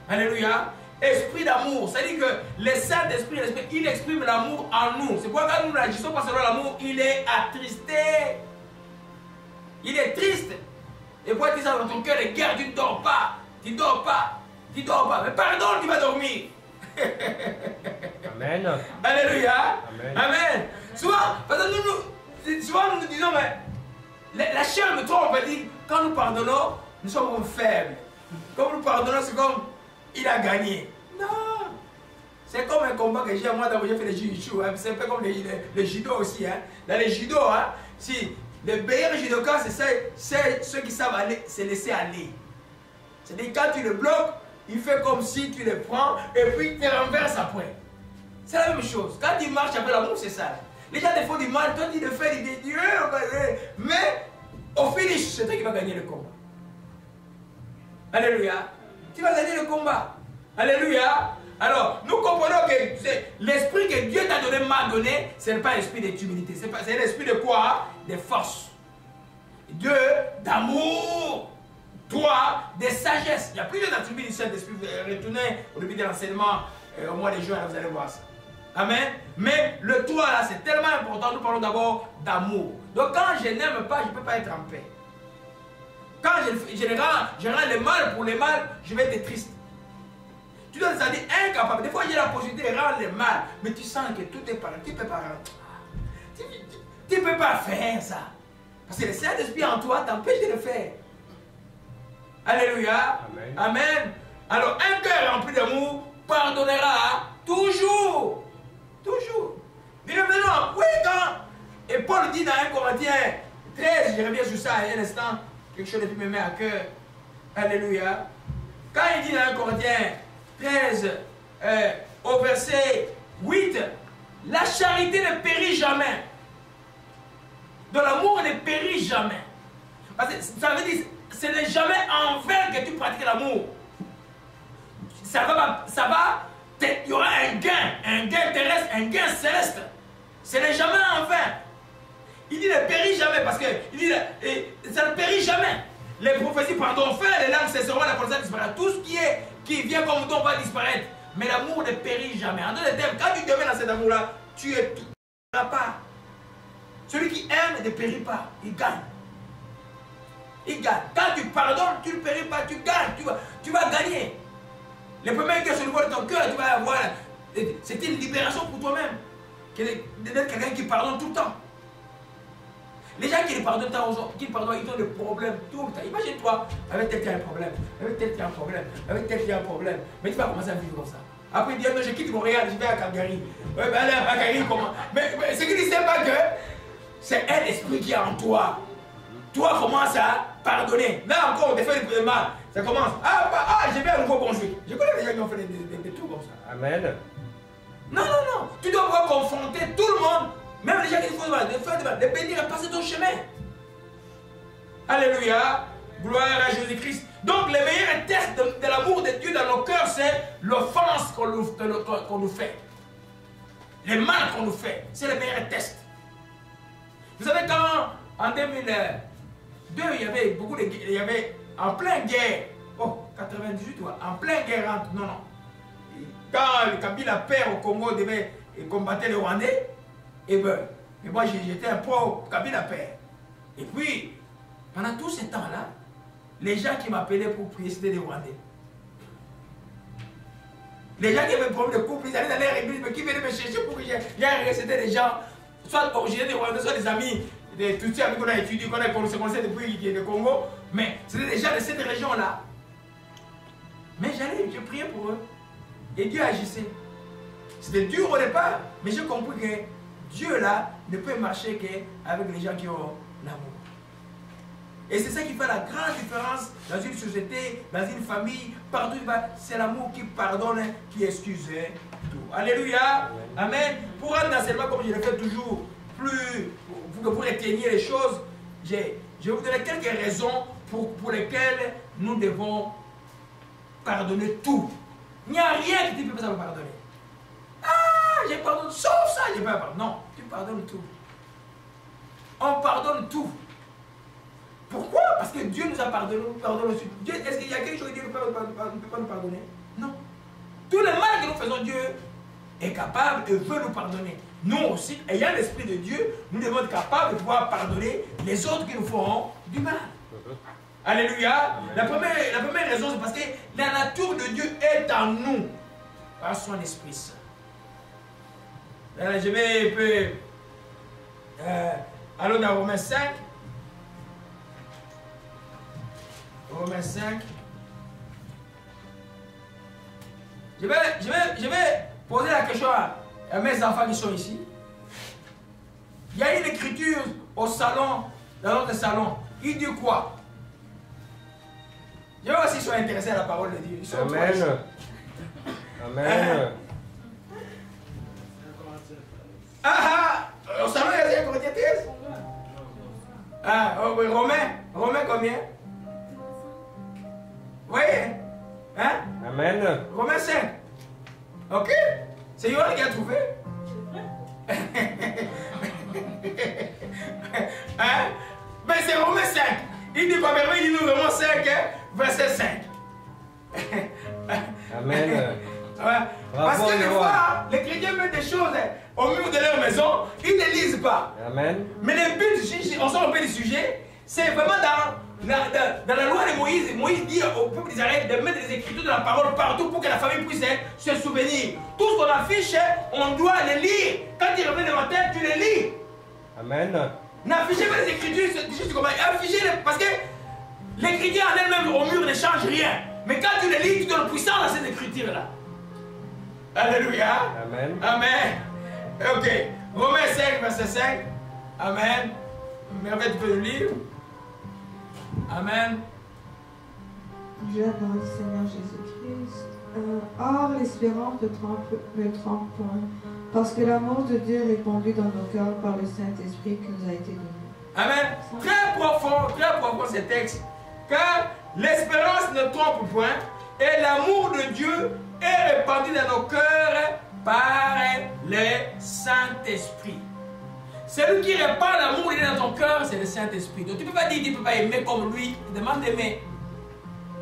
Alléluia. Esprit d'amour. C'est-à-dire que le Saint-Esprit, il exprime l'amour en nous. C'est pourquoi quand nous n'agissons pas selon l'amour, il est attristé. Il est triste. Et pourquoi tu dis ça dans ton cœur de guerre, tu ne dors pas. Tu ne dors pas. Tu ne dors pas. Mais pardon, tu vas dormir. Amen. Alléluia. Amen. Amen. Souvent, parce que souvent nous disons, mais la chair me trompe. On dit, quand nous pardonnons, nous sommes comme faibles. Quand nous pardonnons, c'est comme il a gagné. Non. C'est comme un combat que j'ai. Moi, d'abord, j'ai fait le jiu-jitsu. Hein. C'est un peu comme le judo aussi. Hein. Dans les judo, hein, si les meilleurs judokas, c'est ceux qui savent aller, se laisser aller. C'est-à-dire, quand tu le bloques, il fait comme si tu le prends et puis tu renverses après. C'est la même chose. Quand tu marches avec l'amour, c'est ça. Les gens te font du mal, toi tu le fais, ils te disent, mais au finish, c'est toi qui vas gagner le combat. Alléluia. Tu vas gagner le combat. Alléluia. Alors, nous comprenons que l'esprit que Dieu t'a donné, m'a donné, ce n'est pas l'esprit de timidité. C'est l'esprit de quoi? De force. Dieu, d'amour. Toi, de sagesse. Il y a plusieurs attributs du Saint-Esprit. Vous retournez au début de l'enseignement au mois de juin, là, vous allez voir ça. Amen. Mais le toi là, c'est tellement important. Nous parlons d'abord d'amour. Donc quand je n'aime pas, je ne peux pas être en paix. Quand je rends le mal pour le mal, je vais être triste. Tu dois te sentir incapable. Des fois, j'ai la possibilité de rendre le mal, mais tu sens que tout est par là. Tu ne peux pas tu peux pas faire ça. Parce que le Saint-Esprit en toi t'empêche de le faire. Alléluia. Amen. Amen. Alors, un cœur rempli d'amour pardonnera toujours. Toujours. Mais maintenant, oui, quand. Et Paul dit dans 1 Corinthiens 13, je reviens sur ça un instant, quelque chose qui me met à cœur. Alléluia. Quand il dit dans 1 Corinthiens 13, au verset 8, la charité ne périt jamais. De l'amour ne périt jamais. Parce que ça veut dire, ce n'est jamais en vain que tu pratiques l'amour. Il y aura un gain terrestre, un gain céleste. Ce n'est jamais en vain. Il dit ne périt jamais parce que il dit, ça ne périt jamais. Les prophéties, pardon, fait, les langues cesseront, la connaissance disparaîtra. Tout ce qui vient comme don va disparaître. Mais l'amour ne périt jamais. En d'autres termes, quand tu deviens dans cet amour-là, tu ne péris pas. Celui qui aime ne périt pas, il gagne. Il gagne. Quand tu pardonnes, tu ne péris pas, tu gagnes, tu vas gagner. Le premier cœur sur le niveau de ton cœur, tu vas avoir. C'est une libération pour toi-même. D'être quelqu'un qui pardonne tout le temps. Les gens qui ne pardonnent pas, ils ont des problèmes tout le temps. Imagine-toi, avec tel qui a un problème, avec tel qui a un problème, avec tel qui a un problème. Mais tu vas commencer à vivre comme ça. Après, il dit, non, je quitte Montréal, je vais à Calgary. Ouais, ben allez, à Calgary, comment? Mais ce qu'il ne sait pas que c'est un esprit qui est en toi. Toi, commence à pardonner. Là encore, on te fait des mal. Ça commence. Je vais à nouveau construire. Je connais des gens qui ont fait des trucs comme ça. Amen. Non. Tu dois pouvoir confronter tout le monde. Même les gens qui font du mal, de bénir et passer ton chemin. Alléluia. Gloire à Jésus-Christ. Donc, le meilleur test de l'amour de Dieu dans nos cœurs, c'est l'offense qu'on nous fait. Le mal qu'on nous fait. C'est le meilleur test. Vous savez, quand en 2002, il y avait beaucoup de guerres. Il y avait en pleine guerre. Oh, 98, en pleine guerre entre. Non. Quand le Kabila père au Congo devait combattre les Rwandais, mais moi j'étais un pro Kabila père. Et puis, pendant tout ce temps-là, les gens qui m'appelaient pour prier, c'était des Rwandais. Les gens qui avaient un problème de couple, ils allaient dans leur église, mais qui venaient me chercher pour que j'aille, c'était des gens, soit originaires des Rwandais, soit des amis, tous ceux qu'on a étudiés, qu'on se connaissait depuis le Congo, mais c'était des gens de cette région-là. Mais je priais pour eux. Et Dieu agissait. C'était dur au départ, mais j'ai compris que Dieu là ne peut marcher qu'avec les gens qui ont l'amour. Et c'est ça qui fait la grande différence dans une société, dans une famille, partout. C'est l'amour qui pardonne, qui excuse tout. Alléluia. Amen. Pour un enseignement comme je le fais toujours, plus pour que vous reteniez les choses, je vais vous donner quelques raisons pour lesquelles nous devons pardonner tout. Il n'y a rien que tu ne peux pas pardonner. Ah, j'ai pardonné, sauf ça, je ne peux pas pardonner. Non, tu pardonnes tout. On pardonne tout. Pourquoi? Parce que Dieu nous a pardonné, nous pardonne aussi. Est-ce qu'il y a quelque chose que Dieu ne peut pas nous pardonner? Non. Tout le mal que nous faisons, Dieu est capable et veut nous pardonner. Nous aussi, ayant l'Esprit de Dieu, nous devons être capables de pouvoir pardonner les autres qui nous feront du mal. Alléluia. La première raison, c'est parce que la nature de Dieu est en nous par son Esprit Saint. Je vais un peu... allons dans Romains 5. Romains 5. Je vais poser la question à mes enfants qui sont ici. Il y a une écriture au salon, dans notre salon. Il dit quoi? Je vais voir s'ils sont intéressés à la parole de Dieu. Ils sont Amen. Amen. Au salon, il y a Corinthiens 13. Romains combien? Vous voyez? Hein? Amen. Romains 5. Ok? C'est Yoann qui a trouvé. Hein? Mais c'est Romains 5. Il dit quoi? Il dit nous Romains 5, verset 5. Amen. Parce que des fois, les chrétiens mettent des choses au mur de leur maison, ils ne lisent pas. Amen. Mais le but, on sort un peu du sujet, c'est vraiment dans la loi de Moïse. Moïse dit au peuple d'Israël de mettre des écritures de la parole partout pour que la famille puisse se souvenir. Tout ce qu'on affiche, on doit les lire. Quand tu reviens le matin, tu les lis. Amen. N'affichez pas les écritures, juste comment affichez-les, parce que l'écriture en elle-même au mur ne change rien. Mais quand tu les lis, tu donnes puissance à cette écriture-là. Alléluia. Amen. Amen. Ok. Romains 5, verset 5. Amen. Merveille, tu peux le lire. Amen. Dieu dans le Seigneur Jésus-Christ. Or, l'espérance ne trompe point, parce que l'amour de Dieu est répandu dans nos cœurs par le Saint-Esprit qui nous a été donné. Amen. Très profond ce texte. Car l'espérance ne trompe point et l'amour de Dieu est répandu dans nos cœurs par le Saint-Esprit. Celui qui répand l'amour dans ton cœur, c'est le Saint-Esprit. Donc tu ne peux pas dire que tu ne peux pas aimer comme lui. Il demande d'aimer.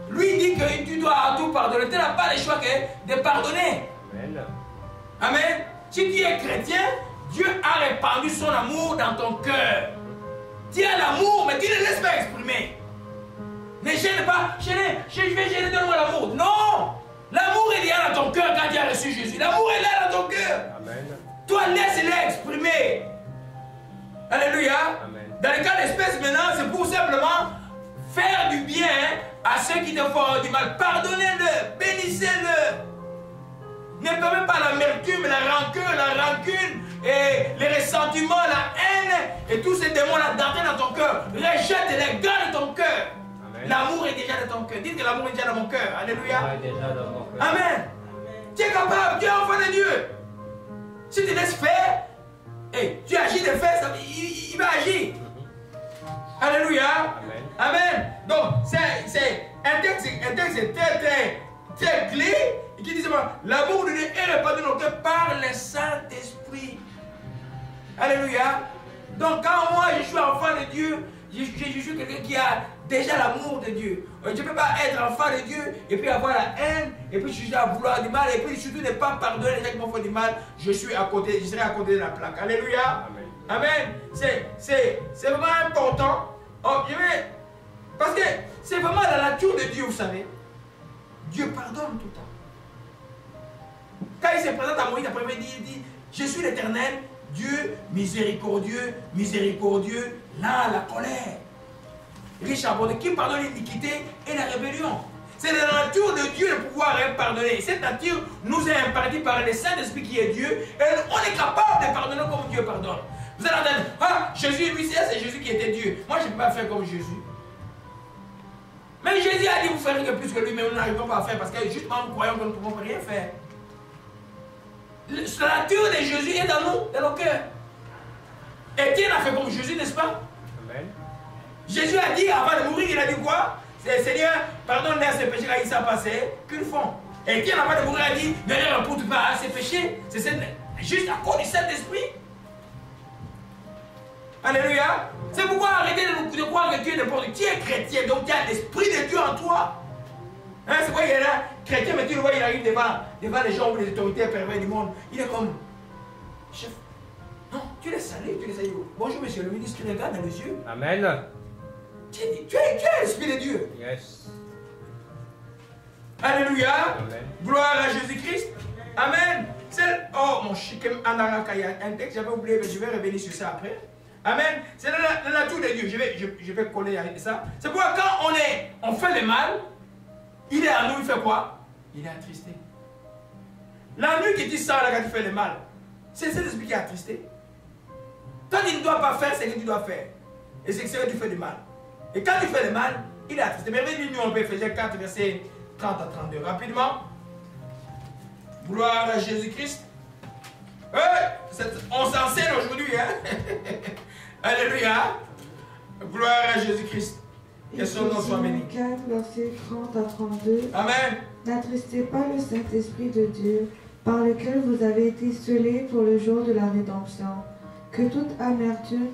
Lui dit que tu dois tout pardonner. Tu n'as pas le choix que de pardonner. Amen. Amen. Si tu es chrétien, Dieu a répandu son amour dans ton cœur. Tu as l'amour, mais tu ne laisses pas exprimer. Ne gêne pas. Je vais gêner, donne-moi l'amour. Non. L'amour est là dans ton cœur quand tu as reçu Jésus. L'amour est là dans ton cœur. Amen. Toi, laisse-le exprimer. Alléluia. Amen. Dans le cas d'espèce maintenant, c'est pour simplement faire du bien à ceux qui te font du mal. Pardonnez-le, bénissez-le. Ne permets pas l'amertume, la rancune et les ressentiments, la haine et tous ces démons-là d'entrer dans ton cœur. Rejette-les, garde ton cœur. L'amour est déjà dans ton cœur. Dites que l'amour est déjà dans mon cœur. Alléluia. Amen. Tu es capable, tu es enfant de Dieu. Si tu laisses faire, et tu agis de faire, il va agir. Alléluia. Amen. Donc, c'est un texte très clé qui dit seulement l'amour de Dieu est répandu dans nos cœurs par le Saint-Esprit. Alléluia. Donc, quand moi je suis enfant de Dieu, je suis quelqu'un qui a déjà l'amour de Dieu. Je ne peux pas être enfant de Dieu et puis avoir la haine et puis je suis à vouloir du mal et puis surtout ne pas pardonner les gens qui m'ont fait du mal. Je serai à côté de la plaque. Alléluia. Amen. C'est vraiment important. Parce que c'est vraiment la nature de Dieu, vous savez. Dieu pardonne tout le temps. Quand il se présente à Moïse, après il dit je suis l'Éternel, Dieu miséricordieux, là la colère. Riche abondé, qui pardonne l'iniquité et la rébellion. C'est la nature de Dieu de pouvoir pardonner. Cette nature nous est impartie par le Saint-Esprit qui est Dieu. Et on est capable de pardonner comme Dieu pardonne. Vous allez entendre, ah, Jésus, lui, c'est Jésus qui était Dieu. Moi, je ne peux pas faire comme Jésus. Mais Jésus a dit, vous ferez que plus que lui, mais nous n'arrivons pas à faire parce que justement, nous croyons que nous ne pouvons rien faire. La nature de Jésus est dans nous, dans nos cœurs. Étienne a fait comme Jésus, n'est-ce pas? Amen. Jésus a dit, avant de mourir, il a dit quoi? Seigneur, pardonne-les à ces péchés là, il s'est passé qu'une fois. Étienne, avant de mourir, a dit, ne les repoute pas à ces péchés. C'est juste à cause du Saint-Esprit. Alléluia. C'est pourquoi arrêtez de croire que Dieu est n'importe qui. Tu es chrétien, donc tu as l'Esprit de Dieu en toi. Hein, c'est pourquoi il est là, chrétien, mais tu le vois, il arrive devant les gens ou les autorités pervers du monde. Il est comme, chef, non, tu les salues, tu les salues. Bonjour monsieur le ministre, tu les regardes dans les yeux. Amen. Tu es l'Esprit de Dieu. Yes. Alléluia. Amen. Gloire à Jésus-Christ. Amen. Oh mon chikem anarakaya. Un texte, j'avais oublié, mais je vais revenir sur ça après. Amen. C'est la nature de Dieu. Je vais coller avec ça. C'est pourquoi quand on fait le mal, il est en nous, il fait quoi? Il est attristé. L'ennui que tu sens là quand tu fais le mal, c'est cet esprit qui est attristé. Toi, tu ne dois pas faire ce que tu dois faire. Et c'est que tu fais le mal. Et quand tu fais le mal, il est attristé. Mais regardez, nous, on peut faire 4 versets 30 à 32. Rapidement. Gloire à Jésus-Christ. On s'enseigne aujourd'hui. Hein? Alléluia. Gloire à Jésus-Christ. Que son nom soit béni. 4, versets 30 à 32. Amen. N'attristez pas le Saint-Esprit de Dieu, par lequel vous avez été scellés pour le jour de la rédemption. Que toute amertume,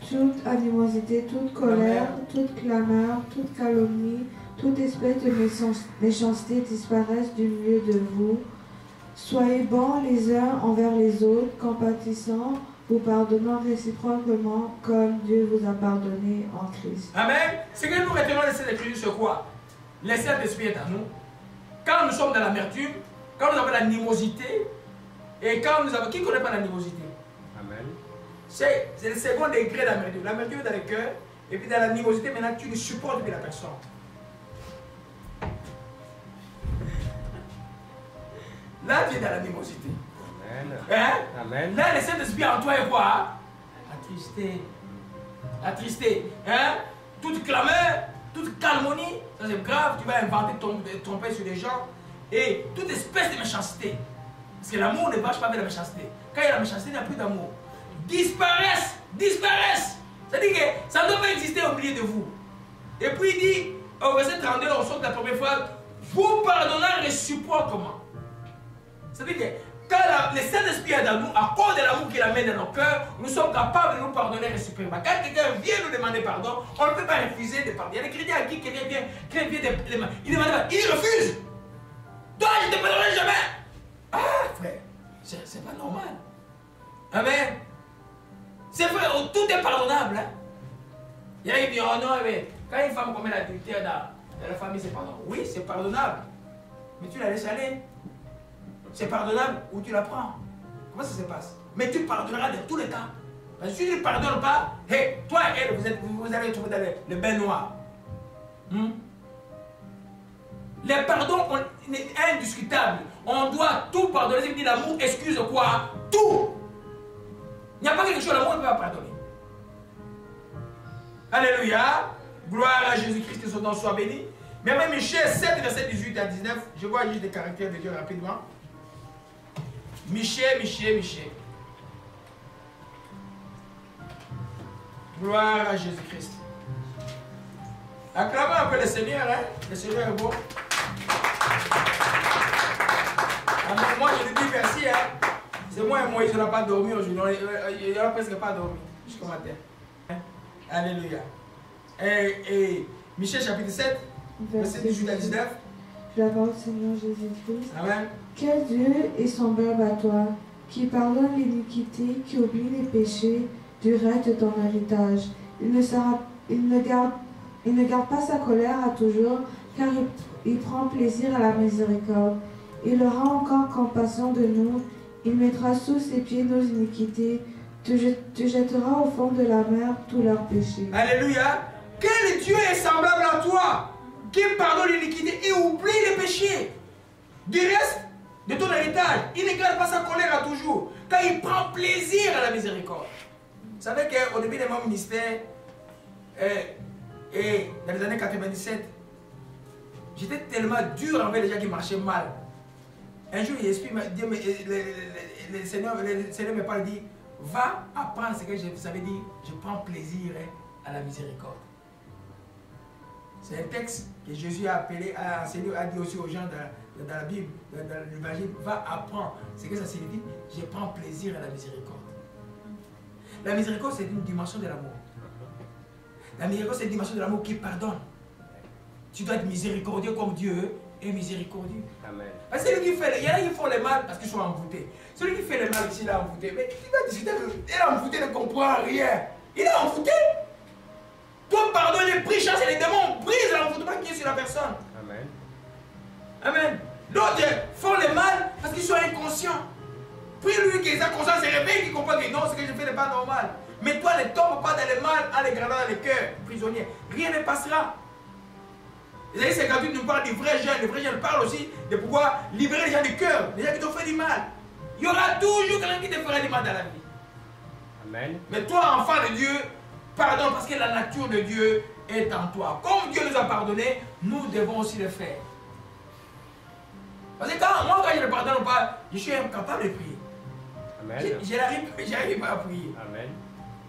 toute animosité, toute colère, toute clameur, toute calomnie, toute espèce de méchanceté disparaissent du milieu de vous. Soyez bons les uns envers les autres, compatissants, vous pardonnant réciproquement comme Dieu vous a pardonné en Christ. Amen. Ce que nous retenons de cette écriture, c'est quoi? Le Saint-Esprit est en nous. Quand nous sommes dans l'amertume, quand nous avons l'animosité, et quand nous avons... Qui ne connaît pas l'animosité? Amen. C'est le second degré d'amertume. L'amertume est dans le cœur, et puis dans l'animosité, maintenant tu ne supportes plus la personne. Là, tu es dans l'animosité. Amen. Hein? Amen. Là, le Saint-Esprit en toi est quoi? Attristé. Attristé. Hein? Toute clameur, toute calmonie, ça c'est grave, tu vas inventer, tromper sur les gens. Et toute espèce de méchanceté. Parce que l'amour ne marche pas avec la méchanceté. Quand il y a la méchanceté, il n'y a plus d'amour. Disparaissent, disparaissent. C'est-à-dire que ça ne doit pas exister au milieu de vous. Et puis il dit, au verset 32, on sort de la première fois, vous pardonnez réciproquement. C'est-à-dire que quand le Saint-Esprit est dans nous, à cause de l'amour qu'il amène dans nos cœurs, nous sommes capables de nous pardonner réciproquement. Quand quelqu'un vient nous demander pardon, on ne peut pas refuser de pardonner. Il y a des chrétiens à qui quelqu'un vient il demande pas, il refuse. Toi, je ne te pardonnerai jamais. Ah, frère, c'est pas normal. Amen. C'est vrai, tout est pardonnable. Hein? Il y a qui disent, oh non, mais quand une femme commet l'adultère dans la famille, c'est pardonnable. Oui, c'est pardonnable. Mais tu la laisses aller. C'est pardonnable ou tu la prends. Comment ça se passe? Mais tu pardonneras de tous les temps. Parce que si tu ne pardonnes pas, hey, toi et elle, vous allez trouver dans le bain noir. Le pardon est indiscutable. On doit tout pardonner. C'est-à-dire l'amour excuse quoi? Tout. Il n'y a pas quelque chose, l'amour ne peut pas pardonner. Alléluia. Gloire à Jésus-Christ, que son nom soit béni. Mais même Michée 7, verset 18 à 19, je vois juste des caractères de Dieu rapidement. Michée. Gloire à Jésus-Christ. Acclamons un peu le Seigneur, hein? Le Seigneur est bon. Amen. Moi, je le dis merci, hein? C'est moi et Moïse, on n'a pas dormi aujourd'hui. Il n'a presque pas dormi jusqu'au matin. Alléluia. Et Michée chapitre 7, verset 18 à 19. La parole du Seigneur Jésus-Christ. Amen. Quel Dieu est semblable à toi, qui pardonne l'iniquité, qui oublie les péchés du reste de ton héritage. Il ne garde pas sa colère à toujours, car il prend plaisir à la miséricorde. Il aura encore compassion de nous. Il mettra sous ses pieds nos iniquités. Tu jetteras au fond de la mer tous leurs péchés. Alléluia. Quel Dieu est semblable à toi, qui pardonne l'iniquité et oublie les péchés du reste de ton héritage. Il ne garde pas sa colère à toujours, car il prend plaisir à la miséricorde. Vous savez qu'au début de mon ministère, et dans les années 97, j'étais tellement dur envers les gens qui marchaient mal. Un jour, l'Esprit m'a dit, le Seigneur me parle, dit, va apprendre ce que je vous avais dit, je prends plaisir à la miséricorde. C'est un texte que Jésus a appelé, a enseigné, a dit aussi aux gens dans la Bible, dans l'évangile, va apprendre ce que ça signifie, je prends plaisir à la miséricorde. La miséricorde, c'est une dimension de l'amour. La miséricorde, c'est une dimension de l'amour qui pardonne. Tu dois être miséricordieux comme Dieu est miséricordieux. Amen. Parce que celui qui fait, il y en a qui font le mal parce qu'ils sont envoûtés. Celui qui fait le mal ici, il est envoûté. Mais tu vas discuter, il est envoûté, ne comprend rien. Il est envoûté. Toi, pardonne, prie, chasse les démons, brise l'envoûtement qui est sur la personne. Amen. Amen. D'autres font le mal parce qu'ils sont inconscients. Prie-lui que sa conscience se réveille, qu'il comprend que non, ce que je fais n'est pas normal. Mais toi, ne tombe pas dans le mal en les gardant dans le cœur, prisonnier. Rien ne passera. Isaïe 58 nous parle du vrai jeune. Le vrai jeune parle aussi de pouvoir libérer les gens du cœur, les gens qui t'ont fait du mal. Il y aura toujours quelqu'un qui te fera du mal dans la vie. Amen. Mais toi, enfant de Dieu, pardonne parce que la nature de Dieu est en toi. Comme Dieu nous a pardonné, nous devons aussi le faire. Parce que quand je ne pardonne pas, je suis incapable de prier. Amen. J'arrive pas à prier. Amen.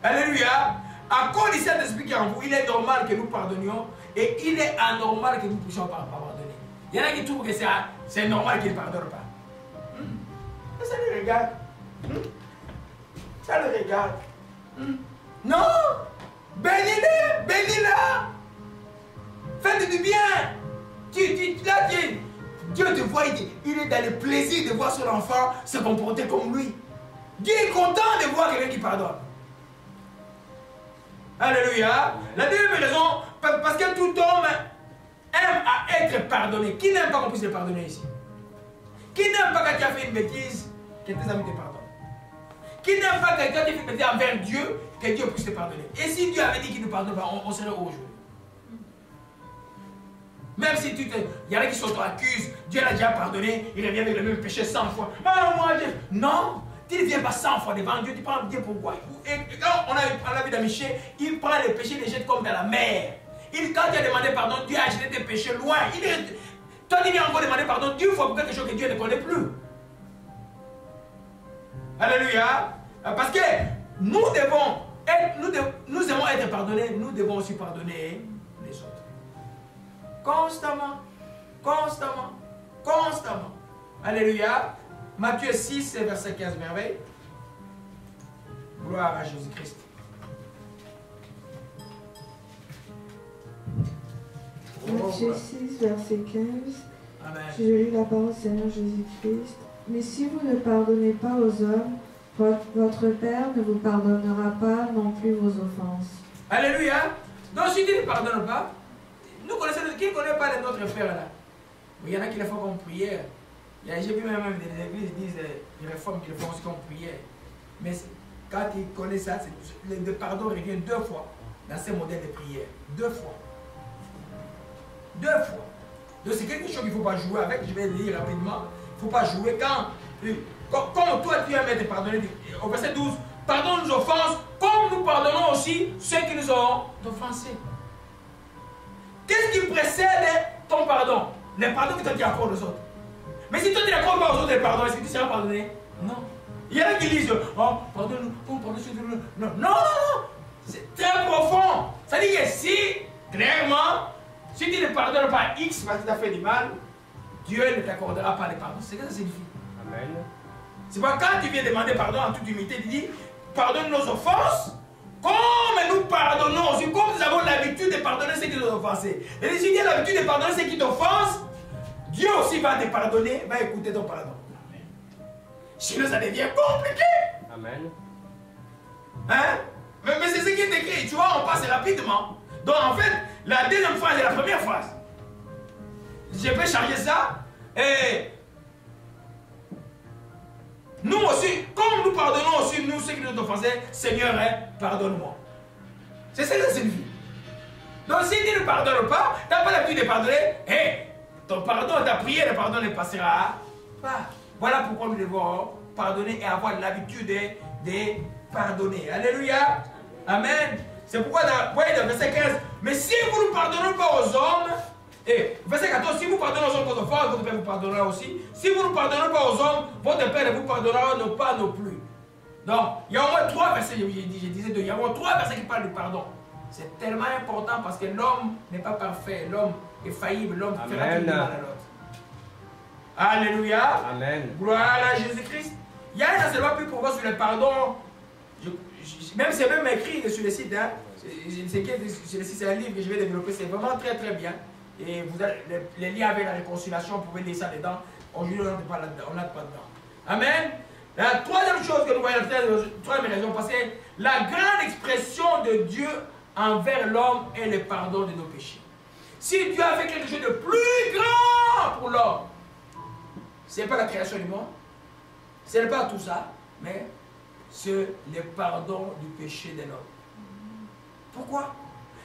Alléluia. À cause du Saint-Esprit qui est en vous, il est normal que nous pardonnions et il est anormal que nous ne puissions pas pardonner. Il y en a qui trouvent que c'est normal qu'ils ne pardonnent pas. Mais ça les regarde. Ça le regarde. Non. Bénis-le. Bénis-la. Faites du bien. Dieu te voit, il est dans le plaisir de voir son enfant se comporter comme lui. Dieu est content de voir quelqu'un qui pardonne. Alléluia. La deuxième raison, parce que tout homme aime à être pardonné. Qui n'aime pas qu'on puisse le pardonner ici? Qui n'aime pas quand tu as fait une bêtise, que tes amis te pardonnent? Qui n'aime pas quand tu as fait une bêtise envers Dieu, que Dieu puisse te pardonner? Et si Dieu avait dit qu'il ne pardonne pas, on serait où aujourd'hui? Même si il y en a qui s'auto-accusent, Dieu l'a déjà pardonné, il revient avec le même péché 100 fois. Ah, moi, Dieu. Non, tu ne viens pas 100 fois devant Dieu, tu prends Dieu pourquoi? Et quand on a vu dans Michel, il prend les péchés, les jette comme dans la mer. Quand tu as demandé pardon, Dieu a jeté tes péchés loin. Toi, tu viens encore demander pardon, Dieu faut quelque chose que Dieu ne connaît plus. Alléluia. Parce que nous aimons être pardonnés, nous devons aussi pardonner les autres. Constamment, constamment, constamment. Alléluia. Matthieu 6, verset 15, merveille. Gloire à Jésus-Christ. Matthieu 6, verset 15. Amen. Je lis la parole du Seigneur Jésus-Christ. Mais si vous ne pardonnez pas aux hommes, votre Père ne vous pardonnera pas non plus vos offenses. Alléluia. Donc si tu ne pardonnes pas, nous connaissons, qui ne connaît pas notre Père là? Il y en a qui le font comme prière. J'ai vu même des églises qui disent des réformes qui le font aussi comme prière. Mais quand ils connaissent ça, le pardon revient 2 fois dans ces modèles de prière. 2 fois. 2 fois. Donc c'est quelque chose qu'il ne faut pas jouer avec. Je vais lire rapidement. Il ne faut pas jouer comme toi tu aimes être pardonné. Au verset 12, pardonne nos offenses comme nous pardonnons aussi ceux qui nous ont offensés. Qu'est-ce qui précède ton pardon? Le pardon que toi tu accordes aux autres. Mais si toi tu n'accordes pas aux autres le pardon, est-ce que tu seras pardonné? Non. Il y en a qui disent, oh, pardonne-nous, pardonne-nous. Non, non, non. C'est très profond. Ça dit que si, clairement, si tu ne pardonnes pas X parce que tu as fait du mal, Dieu ne t'accordera pas le pardon. C'est ce que ça signifie. Amen. C'est pas quand tu viens demander pardon en toute humilité, tu dis, pardonne nos offenses, comme nous pardonnons aussi, comme nous avons l'habitude de pardonner ceux qui nous ont offensés. Et si tu as l'habitude de pardonner ceux qui t'offensent, Dieu aussi va te pardonner, va écouter ton pardon. Sinon ça devient compliqué. Amen. Hein? Mais c'est ce qui est écrit, tu vois, on passe rapidement. Donc en fait, la deuxième phrase est la première phrase. Je peux charger ça et nous aussi, comme nous pardonnons aussi nous ceux qui nous ont offensés, Seigneur, pardonne-moi. C'est ça que ça signifie. Donc si tu ne pardonnes pas, tu n'as pas l'habitude de pardonner, ton pardon, ta prière de pardon ne passera pas. Voilà pourquoi nous devons pardonner et avoir l'habitude de pardonner. Alléluia. Amen. C'est pourquoi dans le verset 15, mais si vous ne pardonnez pas aux hommes, Et verset 14, si vous pardonnez aux hommes votre foi, votre Père vous pardonnera aussi. Si vous ne pardonnez pas aux hommes, votre Père ne vous pardonnera pas non plus. Donc, il y a au moins 3 versets, je disais 2, il y a au moins 3 versets qui parlent du pardon. C'est tellement important parce que l'homme n'est pas parfait, l'homme est faillible, l'homme fait la mal à l'autre. Alléluia. Amen. Gloire à Jésus-Christ. Il y a un enseignement plus profond sur le pardon. Même c'est même écrit sur le site. Hein. Sur le site, c'est un livre que je vais développer. C'est vraiment très très bien. Et vous avez les liens avec la réconciliation, vous pouvez lire ça dedans. Aujourd'hui, on n'est pas là-dedans. On n'a pas dedans. Amen. La troisième chose que nous voyons, la troisième raison, parce que la grande expression de Dieu envers l'homme est le pardon de nos péchés. Si Dieu a fait quelque chose de plus grand pour l'homme, ce n'est pas la création du monde, ce n'est pas tout ça, mais c'est le pardon du péché de l'homme. Pourquoi?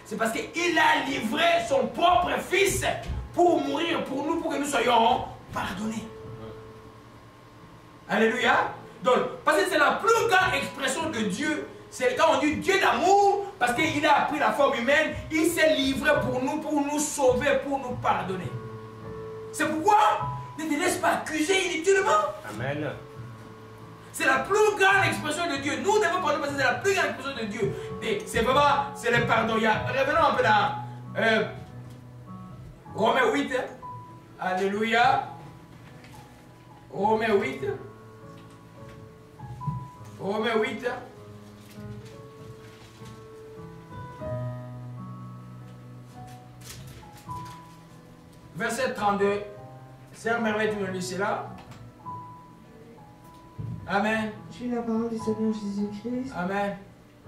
C'est parce qu'il a livré son propre fils pour mourir pour nous, pour que nous soyons pardonnés. Alléluia. Donc, parce que c'est la plus grande expression de Dieu. C'est quand on dit Dieu d'amour, parce qu'il a pris la forme humaine, il s'est livré pour nous sauver, pour nous pardonner. C'est pourquoi ne te laisse pas accuser inutilement. Amen. C'est la plus grande expression de Dieu. Nous devons pardonner parce que c'est la plus grande expression de Dieu. Et c'est vraiment, c'est le pardon. Revenons un peu dans Romains 8. Alléluia. Romains 8. Romains 8. Verset 32. Sœur Merveille, tu me lis cela. Amen. Je suis la parole du Seigneur Jésus-Christ. Amen.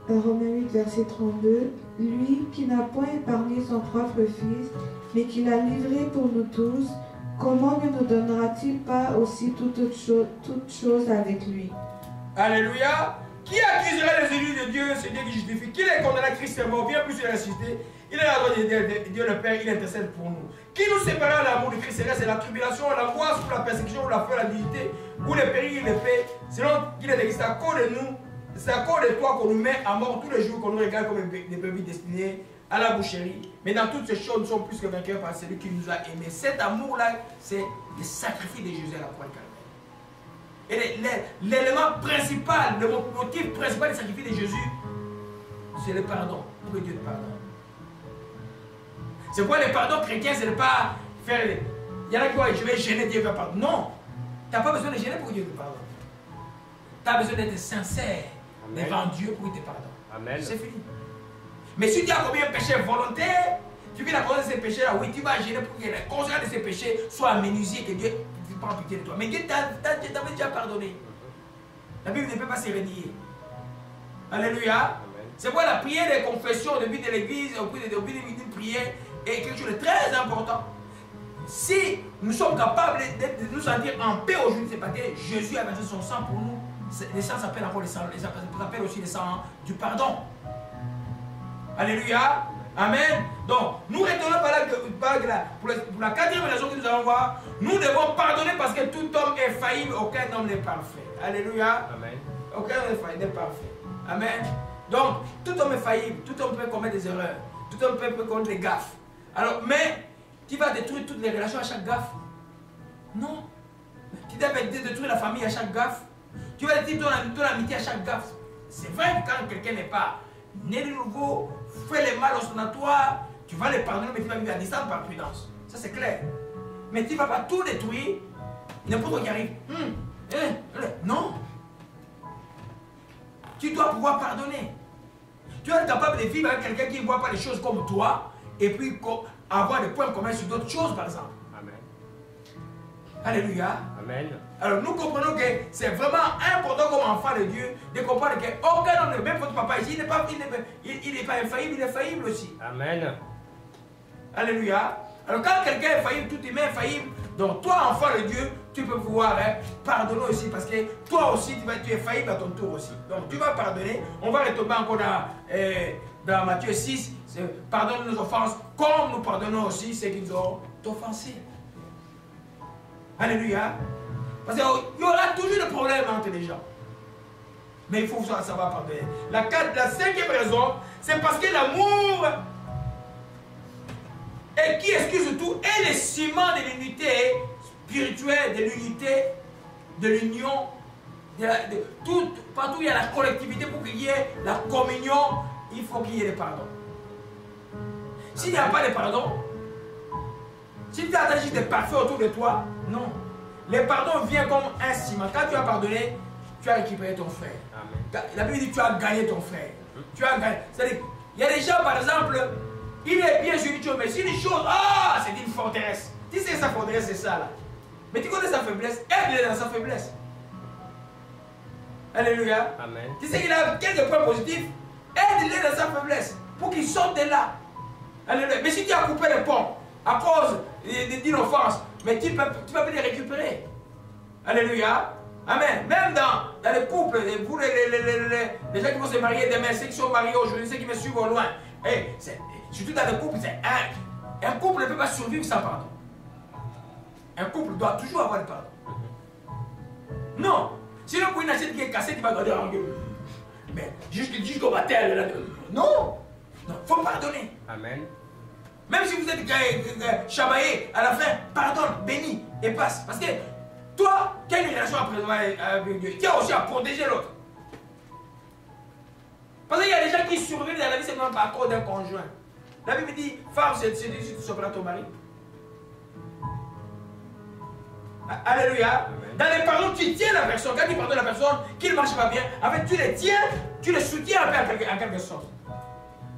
Romains 8, verset 32. Lui qui n'a point épargné son propre Fils, mais qui l'a livré pour nous tous, comment ne nous donnera-t-il pas aussi toutes choses avec lui? Alléluia. Qui accuserait les élus de Dieu? C'est Dieu qui justifie. Qui les condamnera? Christ est mort, bien plus il a ressuscité. Il est la droite de Dieu le Père, il intercède pour nous. Qui nous séparera de l'amour de Christ? C'est la tribulation, l'angoisse, ou la persécution, ou la faim, la dignité, ou le péril, l'épée. Selon qu'il est écrit, c'est à cause de nous, c'est à cause de toi qu'on nous met à mort tous les jours, qu'on nous regarde comme des brebis destinés à la boucherie. Mais dans toutes ces choses, nous sommes plus que vainqueurs par celui qui nous a aimés. Cet amour-là, c'est le sacrifice de Jésus à la croix de Calvaire. Et l'élément principal, le motif principal du sacrifice de Jésus, c'est le pardon. Pour que Dieu te pardonne. C'est quoi le pardon chrétien? C'est ne pas faire. Il y en a qui disent, je vais gêner Dieu, va pardonner. Non, tu n'as pas besoin de gêner pour que Dieu te pardonne. Tu as besoin d'être sincère devant Dieu pour qu'il te pardonne. C'est fini. Mais si tu as commis un péché volontaire, tu vis la cause de ces péchés-là, oui, tu vas gêner pour que la conscience de ces péchés soit aménusée, que Dieu prend pitié de toi. Mais Dieu t'avait déjà pardonné. La Bible ne peut pas se renier. Alléluia. C'est quoi la prière de confession au début de l'église, au bout d'une prière, est quelque chose de très important. Si nous sommes capables de nous sentir en paix aujourd'hui, c'est parce que Jésus a versé son sang pour nous. Le sang s'appelle encore le sang, ça s'appelle aussi le sang du pardon. Alléluia. Amen. Donc, nous retournons pour la quatrième raison que nous allons voir. Nous devons pardonner parce que tout homme est faillible, aucun homme n'est parfait. Alléluia. Amen. Aucun homme n'est parfait. Amen. Donc, tout homme est faillible, tout homme peut commettre des erreurs, tout homme peut commettre des gaffes. Alors, mais, tu vas détruire toutes les relations à chaque gaffe? Non. Tu dois détruire la famille à chaque gaffe. Tu vas détruire ton amitié à chaque gaffe. C'est vrai que quand quelqu'un n'est pas né de nouveau, fait le mal au sonatoire, tu vas le pardonner, mais tu vas vivre à distance par prudence. Ça, c'est clair. Mais tu ne vas pas tout détruire, n'importe quoi qui arrive. Non. Tu dois pouvoir pardonner. Tu dois être capable de vivre avec quelqu'un qui ne voit pas les choses comme toi, et puis avoir des points communs sur d'autres choses, par exemple. Amen. Alléluia. Amen. Alors nous comprenons que c'est vraiment important comme enfant de Dieu de comprendre qu'aucun homme, même votre papa ici, il n'est pas infaillible, il est faillible aussi. Amen. Alléluia. Alors quand quelqu'un est faillible, tout humain est faillible, donc toi, enfant de Dieu, tu peux pouvoir pardonner aussi parce que toi aussi, tu es faillible à ton tour aussi. Donc tu vas pardonner. On va retomber encore dans Matthieu 6. Pardonne nos offenses comme nous pardonnons aussi ceux qui nous ont offensés. Alléluia. Parce qu'il y aura toujours des problèmes entre les gens. Mais il faut savoir pardonner. La cinquième raison, c'est parce que l'amour et qui excuse tout est le ciment de l'unité spirituelle, de l'unité, de l'union, partout où il y a la collectivité pour qu'il y ait la communion, il faut qu'il y ait le pardon. S'il n'y a pas de pardon, si tu as attaché des parfaits autour de toi, non. Le pardon vient comme un ciment. Quand tu as pardonné, tu as récupéré ton frère. Amen. La Bible dit tu as gagné ton frère. Tu as gagné. C'est-à-dire, il y a des gens, par exemple, il est bien sur une chose, mais si une chose, c'est une forteresse. Tu sais, sa forteresse, c'est ça là. Mais tu connais sa faiblesse, aide-le dans sa faiblesse. Alléluia. Amen. Tu sais qu'il a quelques points positifs, aide-le dans sa faiblesse pour qu'il sorte de là. Alléluia. Mais si tu as coupé les ponts à cause d'une offense, mais tu peux plus les récupérer. Alléluia. Amen. Même dans les couples, vous les gens qui vont se marier demain, ceux qui sont mariés aujourd'hui, ceux qui me suivent au loin, surtout dans les couples, un couple ne peut pas survivre sans pardon. Un couple doit toujours avoir le pardon. Non. Sinon, pour une assiette qui est cassée, tu vas garder en gueule. Mais jusqu'au baptême, non. Il faut pardonner. Amen. Même si vous êtes chamaillé, à la fin, pardonne, bénis et passe. Parce que toi, tu as une relation avec Dieu. Tu as aussi à protéger l'autre. Parce qu'il y a des gens qui survivent dans la vie seulement par cause d'un conjoint. La Bible dit, femme, c'est si tu sauveras ton mari. Alléluia. Amen. Dans les pardons, tu tiens la personne. Quand tu pardonnes la personne, qu'il ne marche pas bien, avec tu les tiens, tu les soutiens en quelque sorte.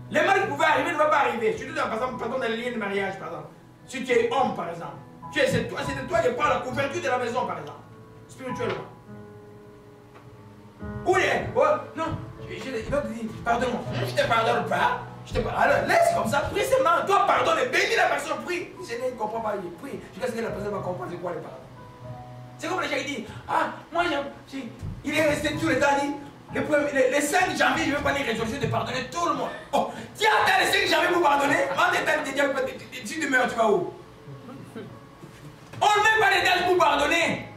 Les mal qui pouvaient arriver ne vont pas arriver. Surtout par exemple, pardon, dans les liens de mariage, par exemple. Si tu es homme, par exemple. C'est de toi qui prends la couverture de la maison, par exemple. Spirituellement. Ou non, l'autre dit, pardonne-moi. Je ne te pardonne pas. Alors laisse comme ça, prie seulement. Toi, pardonne et bénis la personne, prie. Seigneur, il ne comprend pas, il prie. Jusqu'à ce que la personne va comprendre c'est quoi les pardons. C'est comme les gens qui disent, moi, il est resté tout le temps, dit, le 5 janvier, je ne vais pas les résolutions de pardonner tout le monde. Oh, tu attends le 5 janvier pour pardonner, en détail, si tu meurs, tu vas où? On ne met pas les dates pour pardonner.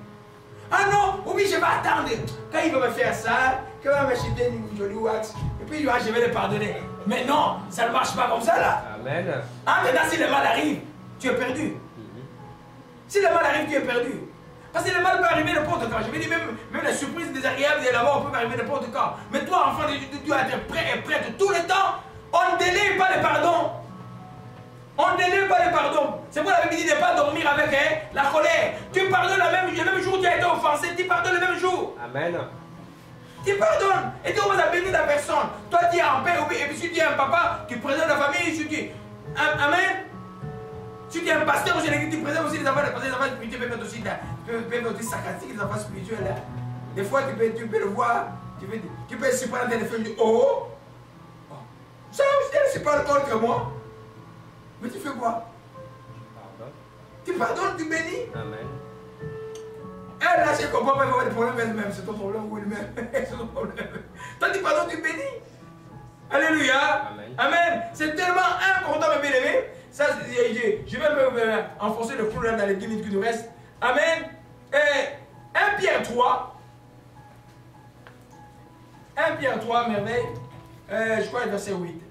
Ah non, oui, je vais attendre. Quand il va me faire ça, quand il va m'acheter une jolie wax, et puis je vais le pardonner. Mais non, ça ne marche pas comme ça là. Amen. Maintenant, si le mal arrive, tu es perdu. Si le mal arrive, tu es perdu. Parce que le mal peut arriver n'importe quand. Je veux dire, même la surprise désagréable de la mort peut arriver n'importe quand. Mais toi, enfant de Dieu, tu dois être prêt et prête tout le temps. On ne délaie pas le pardon. On ne délaie pas le pardon. C'est pour la Bible dit de ne pas dormir avec la colère. Tu pardonnes le même jour où tu as été offensé, tu pardonnes le même jour. Amen. Tu pardonnes. Et tu vas bénir la personne. Toi, tu es en paix. Et puis si tu es un papa, tu présentes la famille. Si tu... Amen. Si tu es un pasteur, tu présentes aussi les enfants spirituels. Tu peux mettre aussi sarcastique, les enfants spirituels. Des fois, tu peux le voir. Tu peux se prendre le feu du haut. Ça, c'est pas le contre moi. Mais tu fais quoi? Tu pardonnes, tu bénis. Amen. Et là, je comprends pas, il va y avoir des problèmes elle-même. C'est ton problème ou elle-même. C'est ton problème. Toi, tu pardonnes, tu bénis. Alléluia. Amen. Amen. C'est tellement important, mes bien-aimés. Ça, je vais enfoncer le clou là dans les 10 minutes qui nous restent. Amen. Et 1 Pierre 3. 1 Pierre 3, merveille. Je crois le verset 8.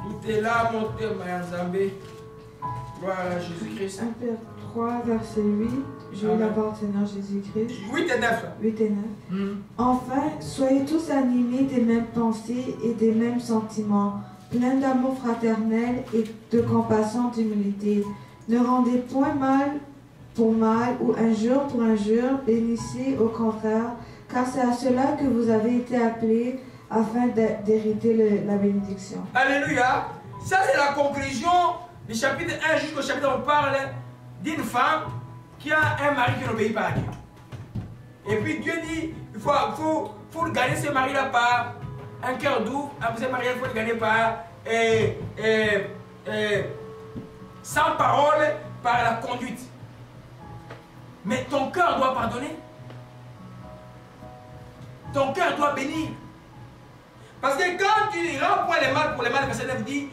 Tout est là, mon Dieu, Mayazambé. Gloire à Jésus-Christ. 1 Pierre 3, verset 8. Je vais d'abord Seigneur Jésus-Christ. 8 et 9. 8 et 9. Enfin, soyez tous animés des mêmes pensées et des mêmes sentiments, pleins d'amour fraternel et de compassion, d'humilité. Ne rendez point mal pour mal ou injure pour injure, bénissez au contraire, car c'est à cela que vous avez été appelés afin d'hériter la bénédiction. Alléluia. Ça, c'est la conclusion du chapitre 1 jusqu'au chapitre où on parle d'une femme qui a un mari qui n'obéit pas à Dieu. Et puis Dieu dit, il faut gagner ce mari-là par un cœur doux. Ce mari-là, il faut le gagner par sans parole, par la conduite. Mais ton cœur doit pardonner. Ton cœur doit bénir. Parce que quand tu rends point les mal pour les mal, le verset 9 dit,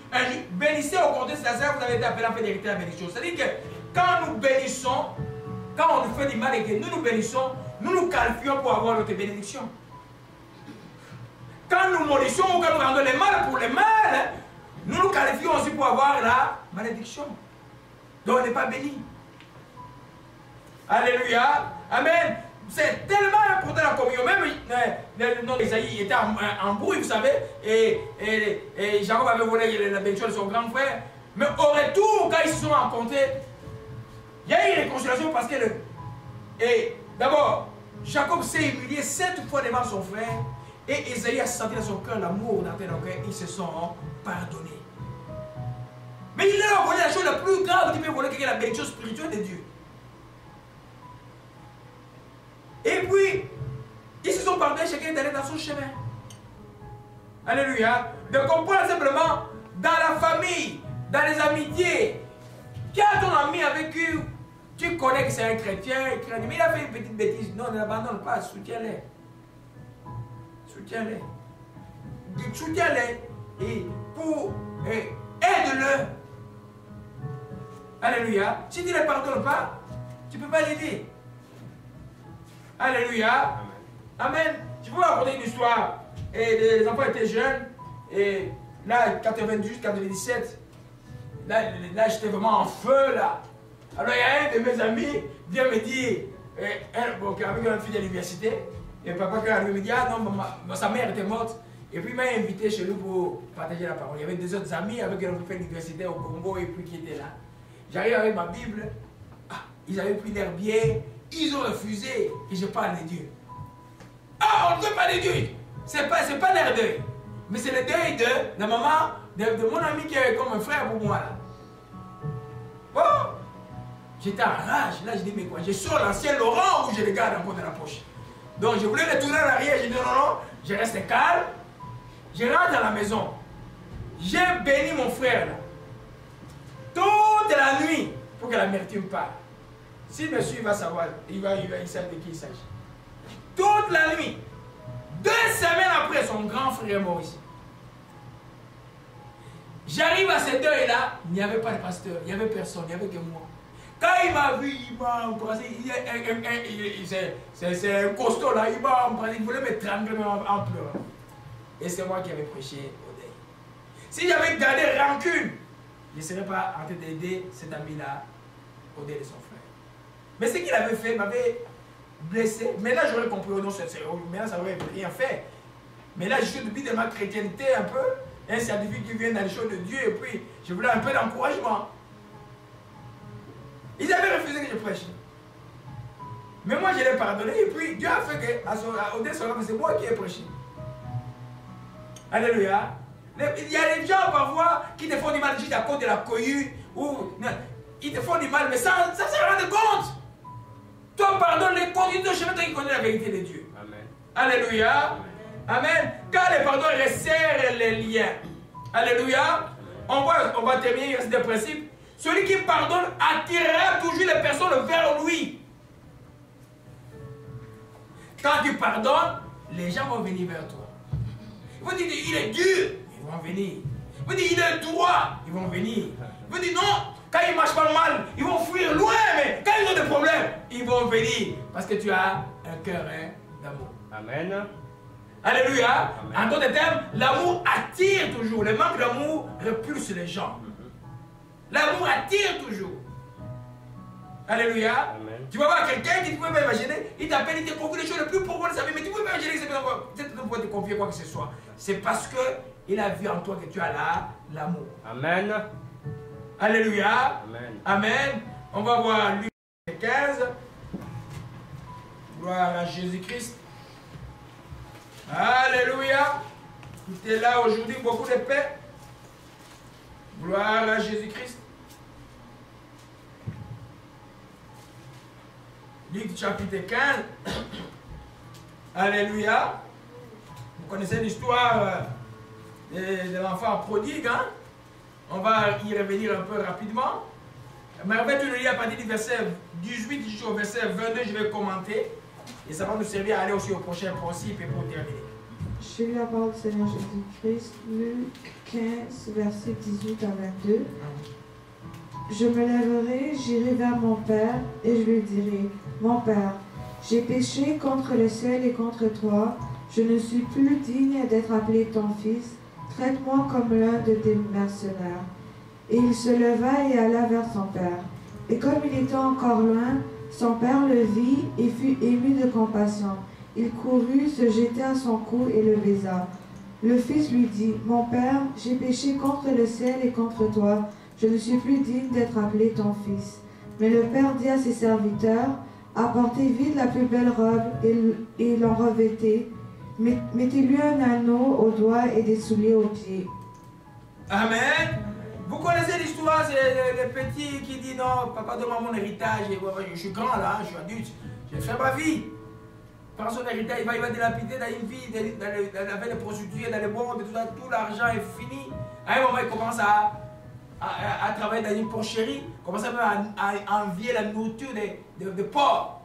bénissez au contraire, c'est ça que vous avez été appelé à faire d'hériter la bénédiction. C'est-à-dire que quand nous bénissons, quand on nous fait du mal et que nous bénissons, nous nous qualifions pour avoir notre bénédiction. Quand nous maudissons ou quand nous rendons les mal pour les mal, nous nous qualifions aussi pour avoir la malédiction. Donc on n'est pas béni. Alléluia. Amen. C'est tellement important la communion. Même le nom d'Ésaïe était en brouille, vous savez. Et Jacob avait volé la bénédiction de son grand frère. Mais au retour, quand ils se sont rencontrés, il y a eu une réconciliation parce que d'abord, Jacob s'est humilié 7 fois devant son frère. Et Ésaïe a senti dans son cœur l'amour dans leur cœur. Ils se sont pardonnés. Mais il a volé la chose la plus grave qui peut voler, qui est la bénédiction spirituelle de Dieu. Et puis, ils se sont pardonnés, chacun est allé dans son chemin. Alléluia. De comprendre simplement, dans la famille, dans les amitiés, quand ton ami avec qui tu connais que c'est un chrétien, mais il a fait une petite bêtise, non, ne l'abandonne pas, soutiens-les. Soutiens-les. Soutiens-les et aide-le. Alléluia. Si tu ne les pardonnes pas, tu ne peux pas l'aider. Alléluia. Amen. Je peux vous raconter une histoire. Et les enfants étaient jeunes. Et là, 98, 97. Là j'étais vraiment en feu. Là. Alors, il y a un de mes amis qui vient me dire, avec une fille de l'université. Et papa, quand il me dit, ah non, sa mère était morte. Et puis, il m'a invité chez lui pour partager la parole. Il y avait deux autres amis avec qui on fait l'université au Congo et puis qui étaient là. J'arrive avec ma Bible. Ah, ils avaient pris leur billet. Ils ont refusé que je parle de Dieu. Ah, on ne veut pas de Dieu. Ce n'est pas leur deuil. Mais c'est le deuil de la maman, de mon ami qui est comme un frère pour moi. Là. Bon, j'étais en rage. Là, je dis, mais quoi? Je sors l'ancien Laurent ou je le garde encore dans la poche? Donc, je voulais retourner en arrière. Je dis, non, je reste calme. Je rentre dans la maison. J'ai béni mon frère. Là. Toute la nuit pour que l'amertume parte. Si monsieur va savoir, il sait de qui il s'agit. Toute la nuit. 2 semaines après, son grand frère est mort ici. J'arrive à ce deuil-là, il n'y avait pas de pasteur, il n'y avait personne, il n'y avait que moi. Quand il m'a vu, il m'a embrassé, c'est un costaud là, il m'a embrassé, il voulait me trembler en pleurant. Et c'est moi qui avais prêché au deuil. Si j'avais gardé rancune, je ne serais pas en train d'aider cet ami-là au deuil de son frère. Mais ce qu'il avait fait m'avait blessé. Mais là, j'aurais compris, oh non, mais là, ça n'aurait rien fait. Mais là, je suis depuis de ma chrétienté un peu, un scientifique qui vient dans les choses de Dieu, et puis je voulais un peu d'encouragement. Ils avaient refusé que je prêche. Mais moi, je l'ai pardonné, et puis Dieu a fait qu'au début, c'est moi qui ai prêché. Alléluia. Il y a des gens parfois qui te font du mal juste à cause de la cohue, ou ils te font du mal, mais ça se rend compte. Toi, pardonne-les, continue ton chemin, toi qui connais la vérité de Dieu. Amen. Alléluia. Amen. Quand les pardons resserrent les liens. Alléluia. On va terminer avec des principes. Celui qui pardonne attirera toujours les personnes vers lui. Quand tu pardonnes, les gens vont venir vers toi. Ils vont dire, il est dur, ils vont venir. Ils vont dire, il est droit, ils vont venir. Ils vont dire, non, quand ils marchent pas mal, ils vont fuir loin, mais quand ils ont des problèmes, ils vont venir. Parce que tu as un cœur d'amour. Amen. Alléluia. Amen. En d'autres termes, l'amour attire toujours. Le manque d'amour repulse les gens. L'amour attire toujours. Alléluia. Amen. Tu vas voir quelqu'un qui ne pouvait pas imaginer, il t'appelle, il te confie les choses les plus profondes de sa vie, mais tu ne peux pas imaginer que cette personne pourrait te confier quoi que ce soit. C'est parce qu'il a vu en toi que tu as l'amour. Amen. Alléluia. Amen. Amen. On va voir Luc 15. Gloire à Jésus-Christ. Alléluia. Tu es là aujourd'hui, beaucoup de paix. Gloire à Jésus-Christ. Luc chapitre 15. Alléluia. Vous connaissez l'histoire de l'enfant prodigue, hein? On va y revenir un peu rapidement. Mais en fait, tu le lis à partir du verset 18 jusqu'au verset 22, je vais commenter. Et ça va nous servir à aller aussi au prochain principe et pour terminer. Je lis la parole du Seigneur Jésus-Christ, Luc 15, verset 18 à 22. Je me lèverai, j'irai vers mon Père, et je lui dirai, mon Père, j'ai péché contre le ciel et contre toi, je ne suis plus digne d'être appelé ton fils. traite-moi comme l'un de tes mercenaires. Et il se leva et alla vers son père. Et comme il était encore loin, son père le vit et fut ému de compassion. Il courut, se jeta à son cou et le baisa. Le fils lui dit, « Mon père, j'ai péché contre le ciel et contre toi. Je ne suis plus digne d'être appelé ton fils. » Mais le père dit à ses serviteurs, « Apportez vite la plus belle robe et l'en revêtez. Mettez-lui un anneau au doigt et des souliers aux pieds. » Amen. Vous connaissez l'histoire, c'est le petit qui dit, « Non, papa, donne-moi mon héritage. Je suis grand là, je suis adulte. J'ai fait ma vie. » Par son héritage, il va dilapider dans une vie, dans la vie de prostituée, dans les bandes, tout l'argent est fini. À un moment, il commence à travailler dans une porcherie, commence même à envier la nourriture des pauvres,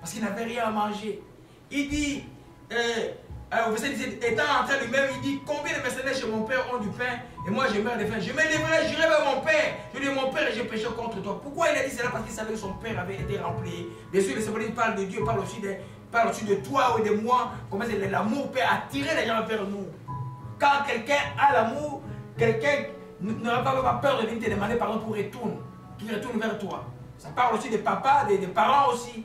parce qu'il n'avait rien à manger. Il dit, au verset 17, étant en train lui-même, il dit, combien de mercenaires chez mon père ont du pain, et moi je meurs de faim. Je me lèverai, j'irai vers mon père. Je dis, mon père, j'ai péché contre toi. Pourquoi il a dit cela? Parce qu'il savait que son père avait été rempli. Bien sûr, le Seigneur parle de Dieu, parle aussi de toi ou de moi, comment l'amour peut attirer les gens vers nous. Quand quelqu'un a l'amour, quelqu'un n'aura pas peur de venir te demander pardon pour qu'il retourne vers toi. Ça parle aussi des papas, des parents aussi.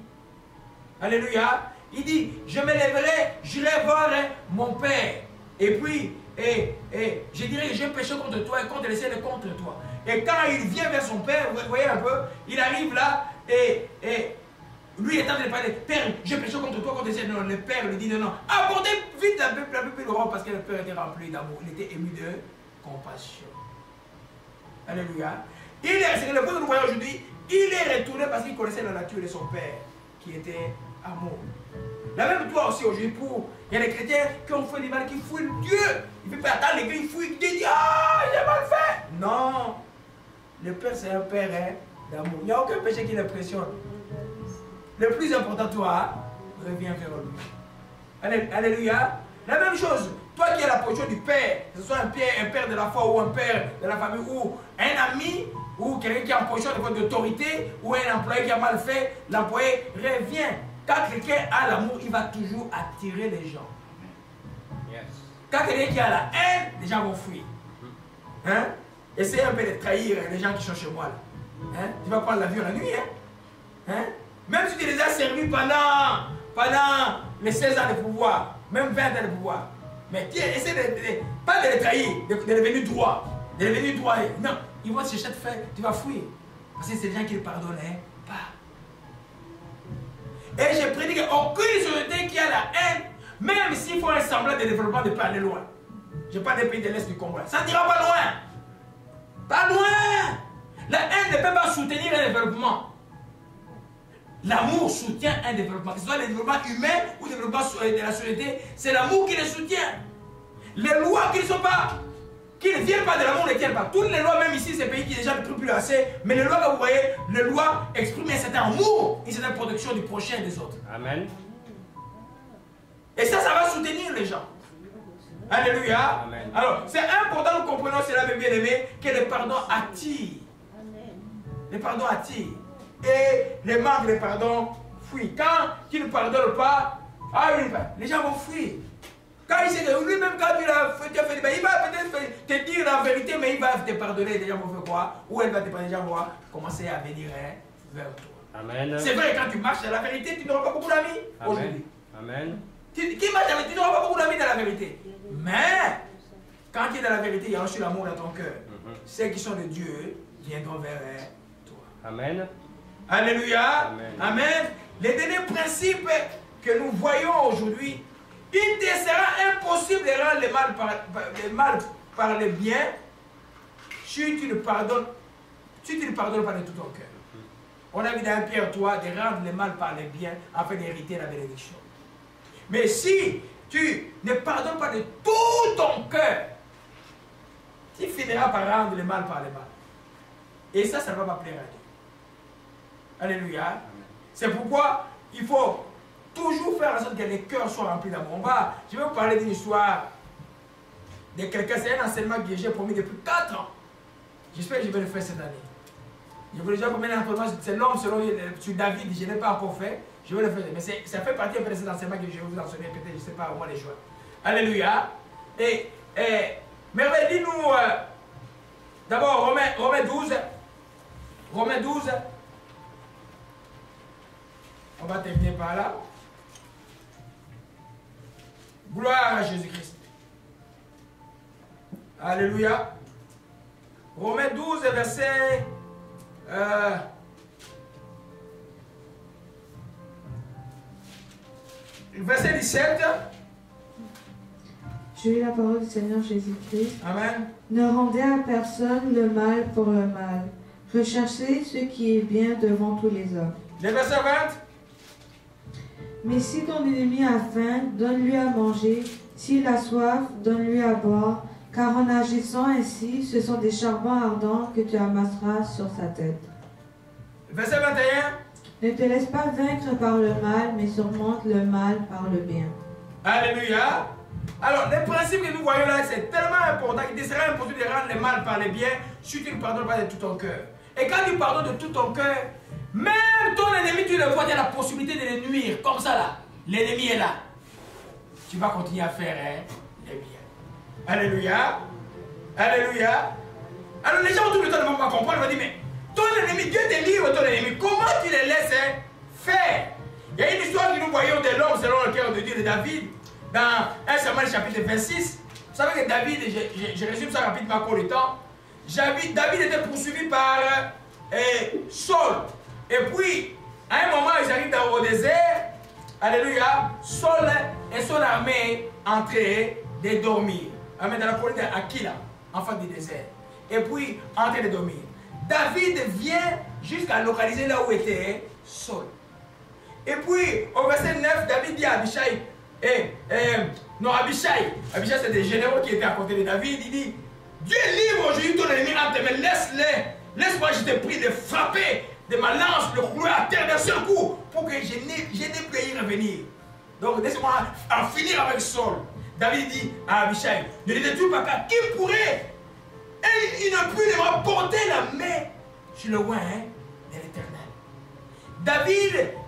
Alléluia. Il dit, je me lèverai, j'irai voir mon père. Et puis, je dirai, j'ai péché contre toi et contre les cieux et contre toi. Et quand il vient vers son père, vous voyez un peu, il arrive là et lui étant de parler, Père, j'ai péché contre toi, contre les cieux. Non, le père lui dit, non, apportez vite la plus de robe parce que le père était rempli d'amour. Il était ému de compassion. Alléluia. C'est le point que nous voyons aujourd'hui, il est retourné parce qu'il connaissait la nature de son père qui était amour. La même toi aussi aujourd'hui, il y a des chrétiens qui ont fait du mal, qui fouillent Dieu. Il ne peut pas attendre l'église, il fouille, il dit, ah, j'ai mal fait. Non. Le Père, c'est un Père d'amour. Il n'y a aucun péché qui l'impressionne. Le plus important, toi, reviens vers lui. Alléluia. La même chose, toi qui as la position du Père, que ce soit un père de la foi ou un père de la famille ou un ami ou quelqu'un qui est en position d'autorité ou un employé qui a mal fait, l'employé revient. Quand quelqu'un a l'amour, il va toujours attirer les gens. Yes. Quand quelqu'un qui a la haine, les gens vont fuir. Hein? Essayez un peu de trahir les gens qui sont chez moi. Là. Hein? Tu vas prendre l'avion la nuit. Hein? Hein? Même si tu les as servis pendant les 16 ans de pouvoir, même 20 ans de pouvoir. Mais essaie pas de les trahir, de devenir droit. De devenir droit. Non, ils vont chercher de faire, tu vas fuir. Parce que c'est des gens qui ne pardonnent pas. Et j'ai prédit qu'aucune société qui a la haine, même s'il faut un semblant de développement, ne peut aller loin. Je parle des pays de l'Est du Congo. Ça n'ira pas loin. Pas loin. La haine ne peut pas soutenir un développement. L'amour soutient un développement. Que ce soit le développement humain ou le développement de la société, c'est l'amour qui le soutient. Les lois qui ne viennent pas de l'amour ne tiennent pas. Toutes les lois, même ici, ces pays qui déjà ne trouvent plus assez, mais les lois que vous voyez, les lois expriment un certain amour, une certaine protection du prochain et des autres. Amen. Et ça va soutenir les gens. Alléluia. Amen. Alors, c'est important, nous comprenons cela, mes bien-aimés, que le pardon attire. Le pardon attire. Et les manques de pardon fuient. Quand tu ne pardonnes pas, les gens vont fuir. Quand il sait que lui-même, quand tu as fait, il va peut-être te dire la vérité, mais il va te pardonner. Les gens vont faire quoi? Ou elle va te pardonner, les gens vont commencer à venir vers toi. Amen. C'est vrai, quand tu marches dans la vérité, tu n'auras pas beaucoup d'amis aujourd'hui. Amen. Qui marche dans la vérité, tu n'auras pas beaucoup d'amis dans la vérité. Mais, quand tu es dans la vérité, il y a aussi l'amour dans ton cœur. Ceux qui sont de Dieu viendront vers toi. Amen. Alléluia. Amen. Amen. Les derniers principes que nous voyons aujourd'hui, il te sera impossible de rendre le mal par le bien si tu ne pardonnes pas de tout ton cœur. On a vu dans 1 Pierre 3 de rendre le mal par le bien afin d'hériter la bénédiction. Mais si tu ne pardonnes pas de tout ton cœur, tu finiras par rendre le mal par le mal. Et ça ne va pas plaire à Dieu. Alléluia. C'est pourquoi il faut toujours faire en sorte que les cœurs soient remplis d'amour. Je vais vous parler d'une histoire de quelqu'un, c'est un enseignement que j'ai promis depuis 4 ans. J'espère que je vais le faire cette année. Je vous ai déjà promis un enseignement, c'est l'homme sur David, je ne l'ai pas encore fait. Je vais le faire, mais ça fait partie de cet enseignement que je vais vous enseigner peut-être, je ne sais pas, au mois de juin. Alléluia. Et Merveille, dis-nous d'abord Romains 12. Romains 12. On va terminer par là. Gloire à Jésus-Christ. Alléluia. Romains 12, verset... verset 17. Je lis la parole du Seigneur Jésus-Christ. Amen. Ne rendez à personne le mal pour le mal. Recherchez ce qui est bien devant tous les hommes. Le verset 20. Mais si ton ennemi a faim, donne-lui à manger. S'il a soif, donne-lui à boire. Car en agissant ainsi, ce sont des charbons ardents que tu amasseras sur sa tête. Verset 21. Ne te laisse pas vaincre par le mal, mais surmonte le mal par le bien. Alléluia. Alors, les principes que nous voyons là, c'est tellement important qu'il serait impossible de rendre le mal par le bien si tu ne pardonnes pas de tout ton cœur. Et quand tu pardonnes de tout ton cœur, même ton ennemi, tu le vois, tu as la possibilité de le nuire. Comme ça là, l'ennemi est là. Tu vas continuer à faire les biens. Alléluia. Alléluia. Alors les gens tout le temps ne vont pas comprendre, ils vont dire, mais ton ennemi, Dieu te livre ton ennemi, comment tu le laisses faire? Il y a une histoire que nous voyons de l'homme selon le cœur de Dieu, de David, dans 1 Samuel chapitre 26. Vous savez que David, je résume ça rapidement pour le temps, David était poursuivi par Saul. Et puis, à un moment, ils arrivent au désert. Alléluia. Saul et son armée entraient de dormir. Amen. Dans la colline d'Aquila, en face du désert. Et puis, en train de dormir. David vient jusqu'à localiser là où était Saul. Et puis, au verset 9, David dit à Abishai, Abishai c'est des généraux qui étaient à côté de David, il dit, Dieu livre aujourd'hui ton ennemi entre tes mains, laisse-les, laisse-moi, je te prie de frapper de ma lance, le clouer à terre d'un seul coup, pour que je n'ai plus à y revenir. Donc, laisse-moi en finir avec Saul. David dit à Abishai, ne le détruis pas, car qui pourrait? Et il ne peut pas porter la main sur le oint de l'Éternel.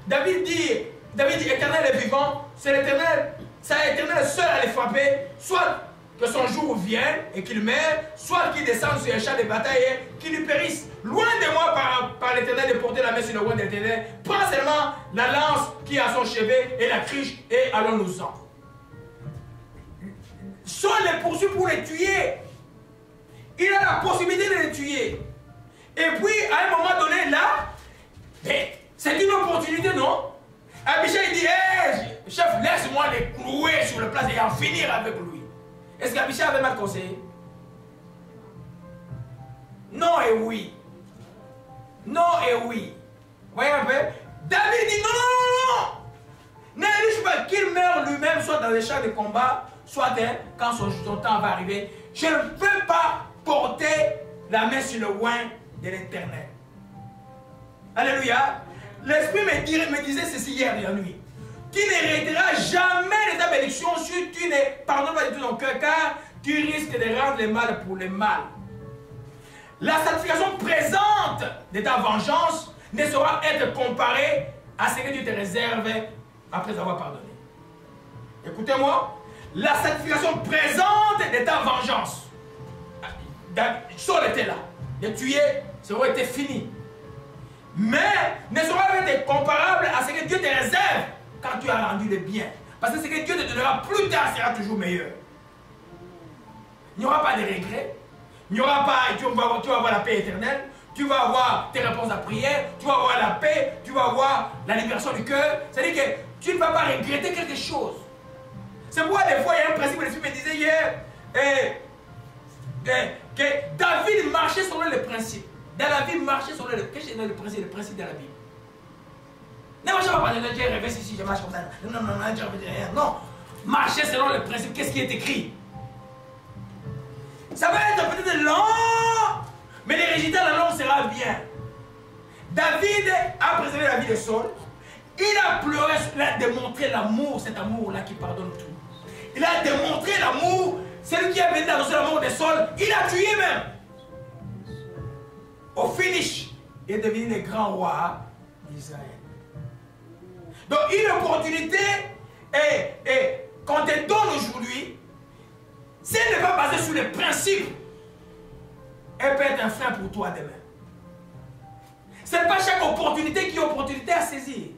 David dit, Éternel est vivant, c'est l'Éternel, c'est l'Éternel seul à les frapper, soit que son jour vienne et qu'il meure, soit qu'il descende sur un champ de bataille et qu'il lui périsse. Loin de moi par l'Éternel de porter la main sur le oint de l'Éternel, prends seulement la lance qui est à son chevet et la criche et allons-nous-en. Saul les poursuit pour les tuer. Il a la possibilité de les tuer. Et puis, à un moment donné, là, c'est une opportunité, non? Abishai dit, hey, chef, laisse-moi les clouer sur le place et en finir avec lui. Est-ce qu'Abishai avait mal conseillé? Non et oui. Non et oui. Vous voyez un peu? David dit, non. N'empêche pas qu'il meure lui-même, soit dans les champs de combat, soit quand son temps va arriver. Je ne peux pas porter la main sur le oint de l'Éternel. Alléluia. L'Esprit me disait ceci hier et la nuit. Tu n'hériteras jamais de ta bénédiction si tu ne pardonnes pas de tout ton cœur, car tu risques de rendre le mal pour le mal. La sanctification présente de ta vengeance ne saura être comparée à ce que Dieu te réserve après avoir pardonné. Écoutez-moi. La sanctification présente de ta vengeance. Saul était là. Les tuer, ça aurait été fini. Mais ne sera pas être comparable à ce que Dieu te réserve quand tu as rendu le bien. Parce que ce que Dieu te donnera plus tard sera toujours meilleur. Il n'y aura pas de regrets. Il n'y aura pas, tu vas avoir la paix éternelle. Tu vas avoir tes réponses à prière. Tu vas avoir la paix. Tu vas avoir la libération du cœur. C'est-à-dire que tu ne vas pas regretter quelque chose. C'est pourquoi des fois il y a un principe que l'Esprit me disait hier que David marchait selon les principes. Dans la vie, marcher selon les principes de la Bible. Ne marchez pas par les j'ai rêvé si je marche comme ça. Non, j'ai rien. Non. Marcher selon les principes. Qu'est-ce qui est écrit? Ça va être peut-être lent, mais les résultats de la longue sera bien. David a préservé la vie de Saul. Il a pleuré, il a démontré l'amour, cet amour-là qui pardonne tout. Il a démontré l'amour, celui qui a venu annoncer l'amour de Saul, il a tué même. Au finish, il est devenu le grand roi d'Israël. Donc une opportunité qu'on te donne aujourd'hui, si elle n'est pas basée sur les principes toi demain. Ce n'est pas chaque opportunité qui est opportunité à saisir.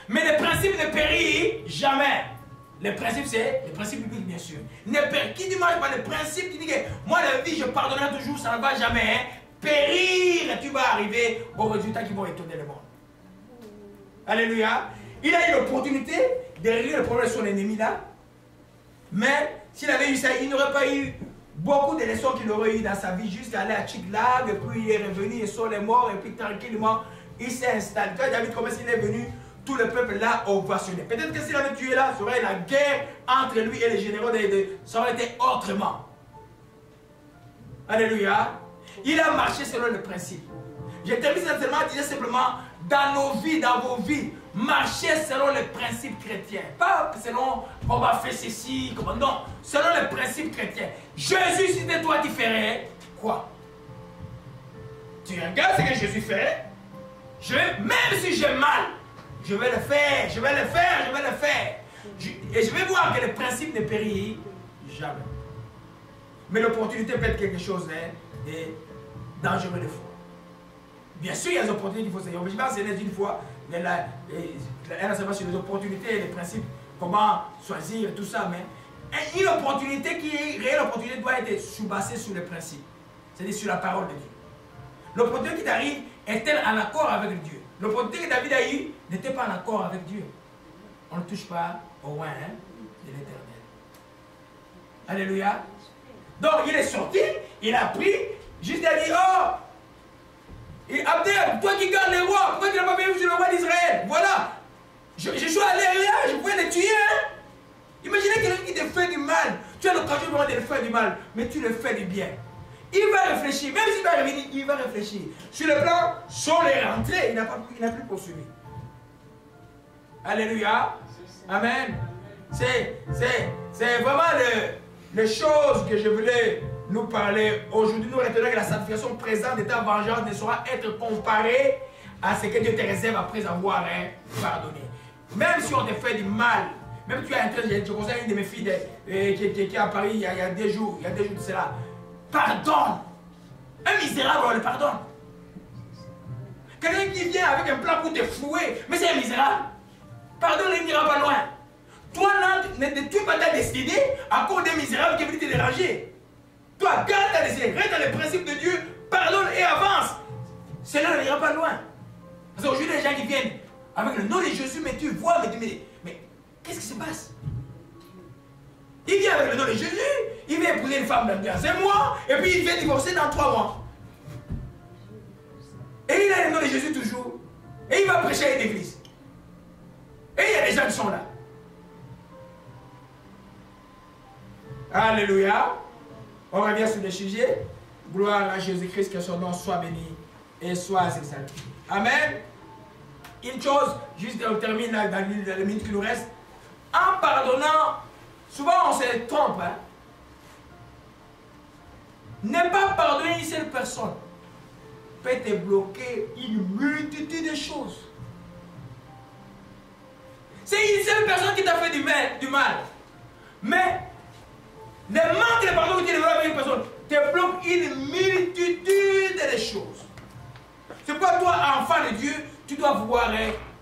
Mais le principe ne périt jamais. Le principe, c'est le principe biblique, bien sûr. Qui ne mange pas le principe qui dit que moi, la vie, je pardonnerai toujours, ça ne va jamais hein, périr. Tu vas arriver aux résultats qui vont étonner le monde. Alléluia. Il a eu l'opportunité de régler le problème de son ennemi là. Mais s'il avait eu ça, il n'aurait pas eu beaucoup de leçons qu'il aurait eu dans sa vie, jusqu'à aller à Tchiklag, et puis il est revenu, il sort les morts, et puis tranquillement, il s'est installé. Quand David, comment il est venu, tout le peuple l'a ovationné. Peut-être que s'il avait tué là, ça aurait la guerre entre lui et les généraux, ça aurait été autrement. Alléluia. Il a marché selon le principe. Je termine seulement à dire simplement, dans nos vies, dans vos vies, marchez selon les principes chrétiens. Pas selon on va faire ceci, comment non. Selon les principes chrétiens. Jésus, si c'était toi qui ferais, quoi? Tu regardes ce que Jésus fait. Même si j'ai mal, je vais le faire, je vais le faire, je vais le faire. Et je vais voir que le principe ne périt jamais. Mais l'opportunité peut être quelque chose de dangereux des fois. Bien sûr, il y a des opportunités qu'il faut saisir. Je vais enseigner une fois elle enseignement sur les opportunités, les principes, comment choisir, tout ça. Mais une opportunité qui est réelle, l'opportunité doit être sous-basée sur les principes. C'est-à-dire sur la parole de Dieu. L'opportunité qui t'arrive est-elle en accord avec Dieu? L'opportunité que David a eue n'était pas en accord avec Dieu. On ne touche pas au roi de l'Éternel. Alléluia. Donc il est sorti, il a pris, juste à dire, oh, et Abner, toi qui gardes les rois, pourquoi tu n'as pas venu sur le roi d'Israël? Voilà. Je suis allé là, je pouvais le tuer. Hein? Imaginez quelqu'un qui te fait du mal. Tu as l'occasion de le faire du mal, mais tu le fais du bien. Il va réfléchir, même s'il va revenir, il va réfléchir. Sur le plan, sur les rentrées, il n'a plus poursuivi. Alléluia. Amen. C'est vraiment les choses que je voulais nous parler aujourd'hui. Nous retenons que la sanctification présente d'état vengeance ne saura être comparée à ce que Dieu te réserve après avoir pardonné. Même si on te fait du mal, même tu as un train, je conseille une de mes filles qui est à Paris il y a des jours de cela. Pardonne. Un misérable, on le pardonne. Quelqu'un qui vient avec un plan pour te fouer, mais c'est un misérable. Pardonne, il n'ira pas loin. Toi, ne tue pas ta destinée à cause des misérables qui viennent te déranger. Toi, garde ta destinée, reste dans les principes de Dieu, pardonne et avance. Cela n'ira pas loin. Parce qu'aujourd'hui, les gens qui viennent avec le nom de Jésus, mais tu vois, mais qu'est-ce qui se passe? Il vient avec le nom de Jésus, il vient épouser une femme dans 1 mois, et puis il vient divorcer dans 3 mois. Et il a le nom de Jésus toujours. Et il va prêcher à une église. Et il y a des gens qui sont là. Alléluia. On revient sur le sujet. Gloire à Jésus-Christ, que son nom soit béni et soit exalté. Amen. Une chose, juste on termine là, dans les minutes qui nous restent. En pardonnant, souvent on se trompe. Hein? Ne pas pardonner une seule personne peut te bloquer une multitude de choses. C'est une seule personne qui t'a fait du mal. Mais le manque de pardon que tu développes avec une personne te bloque une multitude de choses. C'est pourquoi toi, enfant de Dieu, tu dois pouvoir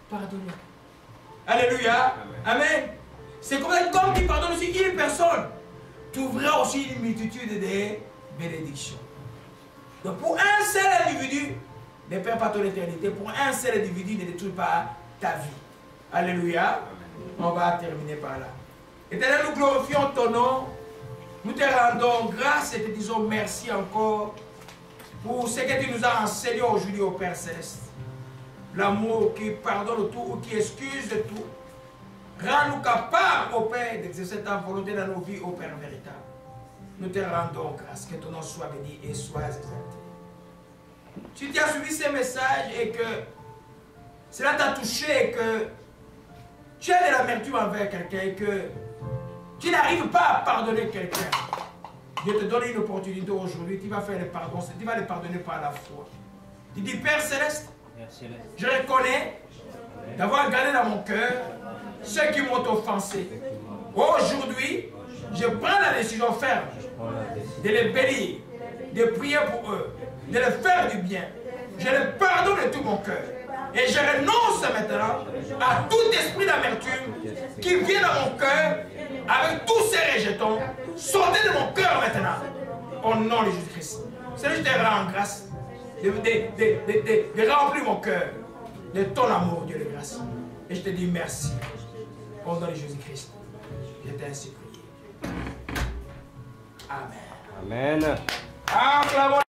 pardonner. Alléluia. Amen. C'est comme tu pardonnes aussi une personne, tu ouvriras aussi une multitude de bénédictions. Donc pour un seul individu, ne perds pas ton éternité. Pour un seul individu, ne détruis pas ta vie. Alléluia. On va terminer par là. Éternel, nous glorifions ton nom. Nous te rendons grâce et te disons merci encore pour ce que tu nous as enseigné aujourd'hui au Père Céleste. L'amour qui pardonne tout ou qui excuse tout. Rends-nous capables, au Père, d'exercer ta volonté dans nos vies, au Père véritable. Nous te rendons grâce, que ton nom soit béni et soit exalté. Tu as suivi ces messages et que cela t'a touché et que tu as de l'amertume envers quelqu'un et que tu n'arrives pas à pardonner quelqu'un. Dieu te donne une opportunité aujourd'hui, tu vas faire le pardon, tu vas le pardonner par la foi. Tu dis, Père Céleste, je reconnais d'avoir gardé dans mon cœur ceux qui m'ont offensé. Aujourd'hui, je prends la décision ferme de les bénir, de prier pour eux, de le faire du bien. Je le pardonne de tout mon cœur. Et je renonce maintenant à tout esprit d'amertume qui vient dans mon cœur avec tous ces rejetons. Sortez de mon cœur maintenant. Au nom de Jésus-Christ. Seigneur, je te rends grâce de remplir mon cœur de ton amour, Dieu de grâce. Et je te dis merci. Au nom de Jésus-Christ. Je t'ai ainsi prié. Amen. Amen. Acclamons.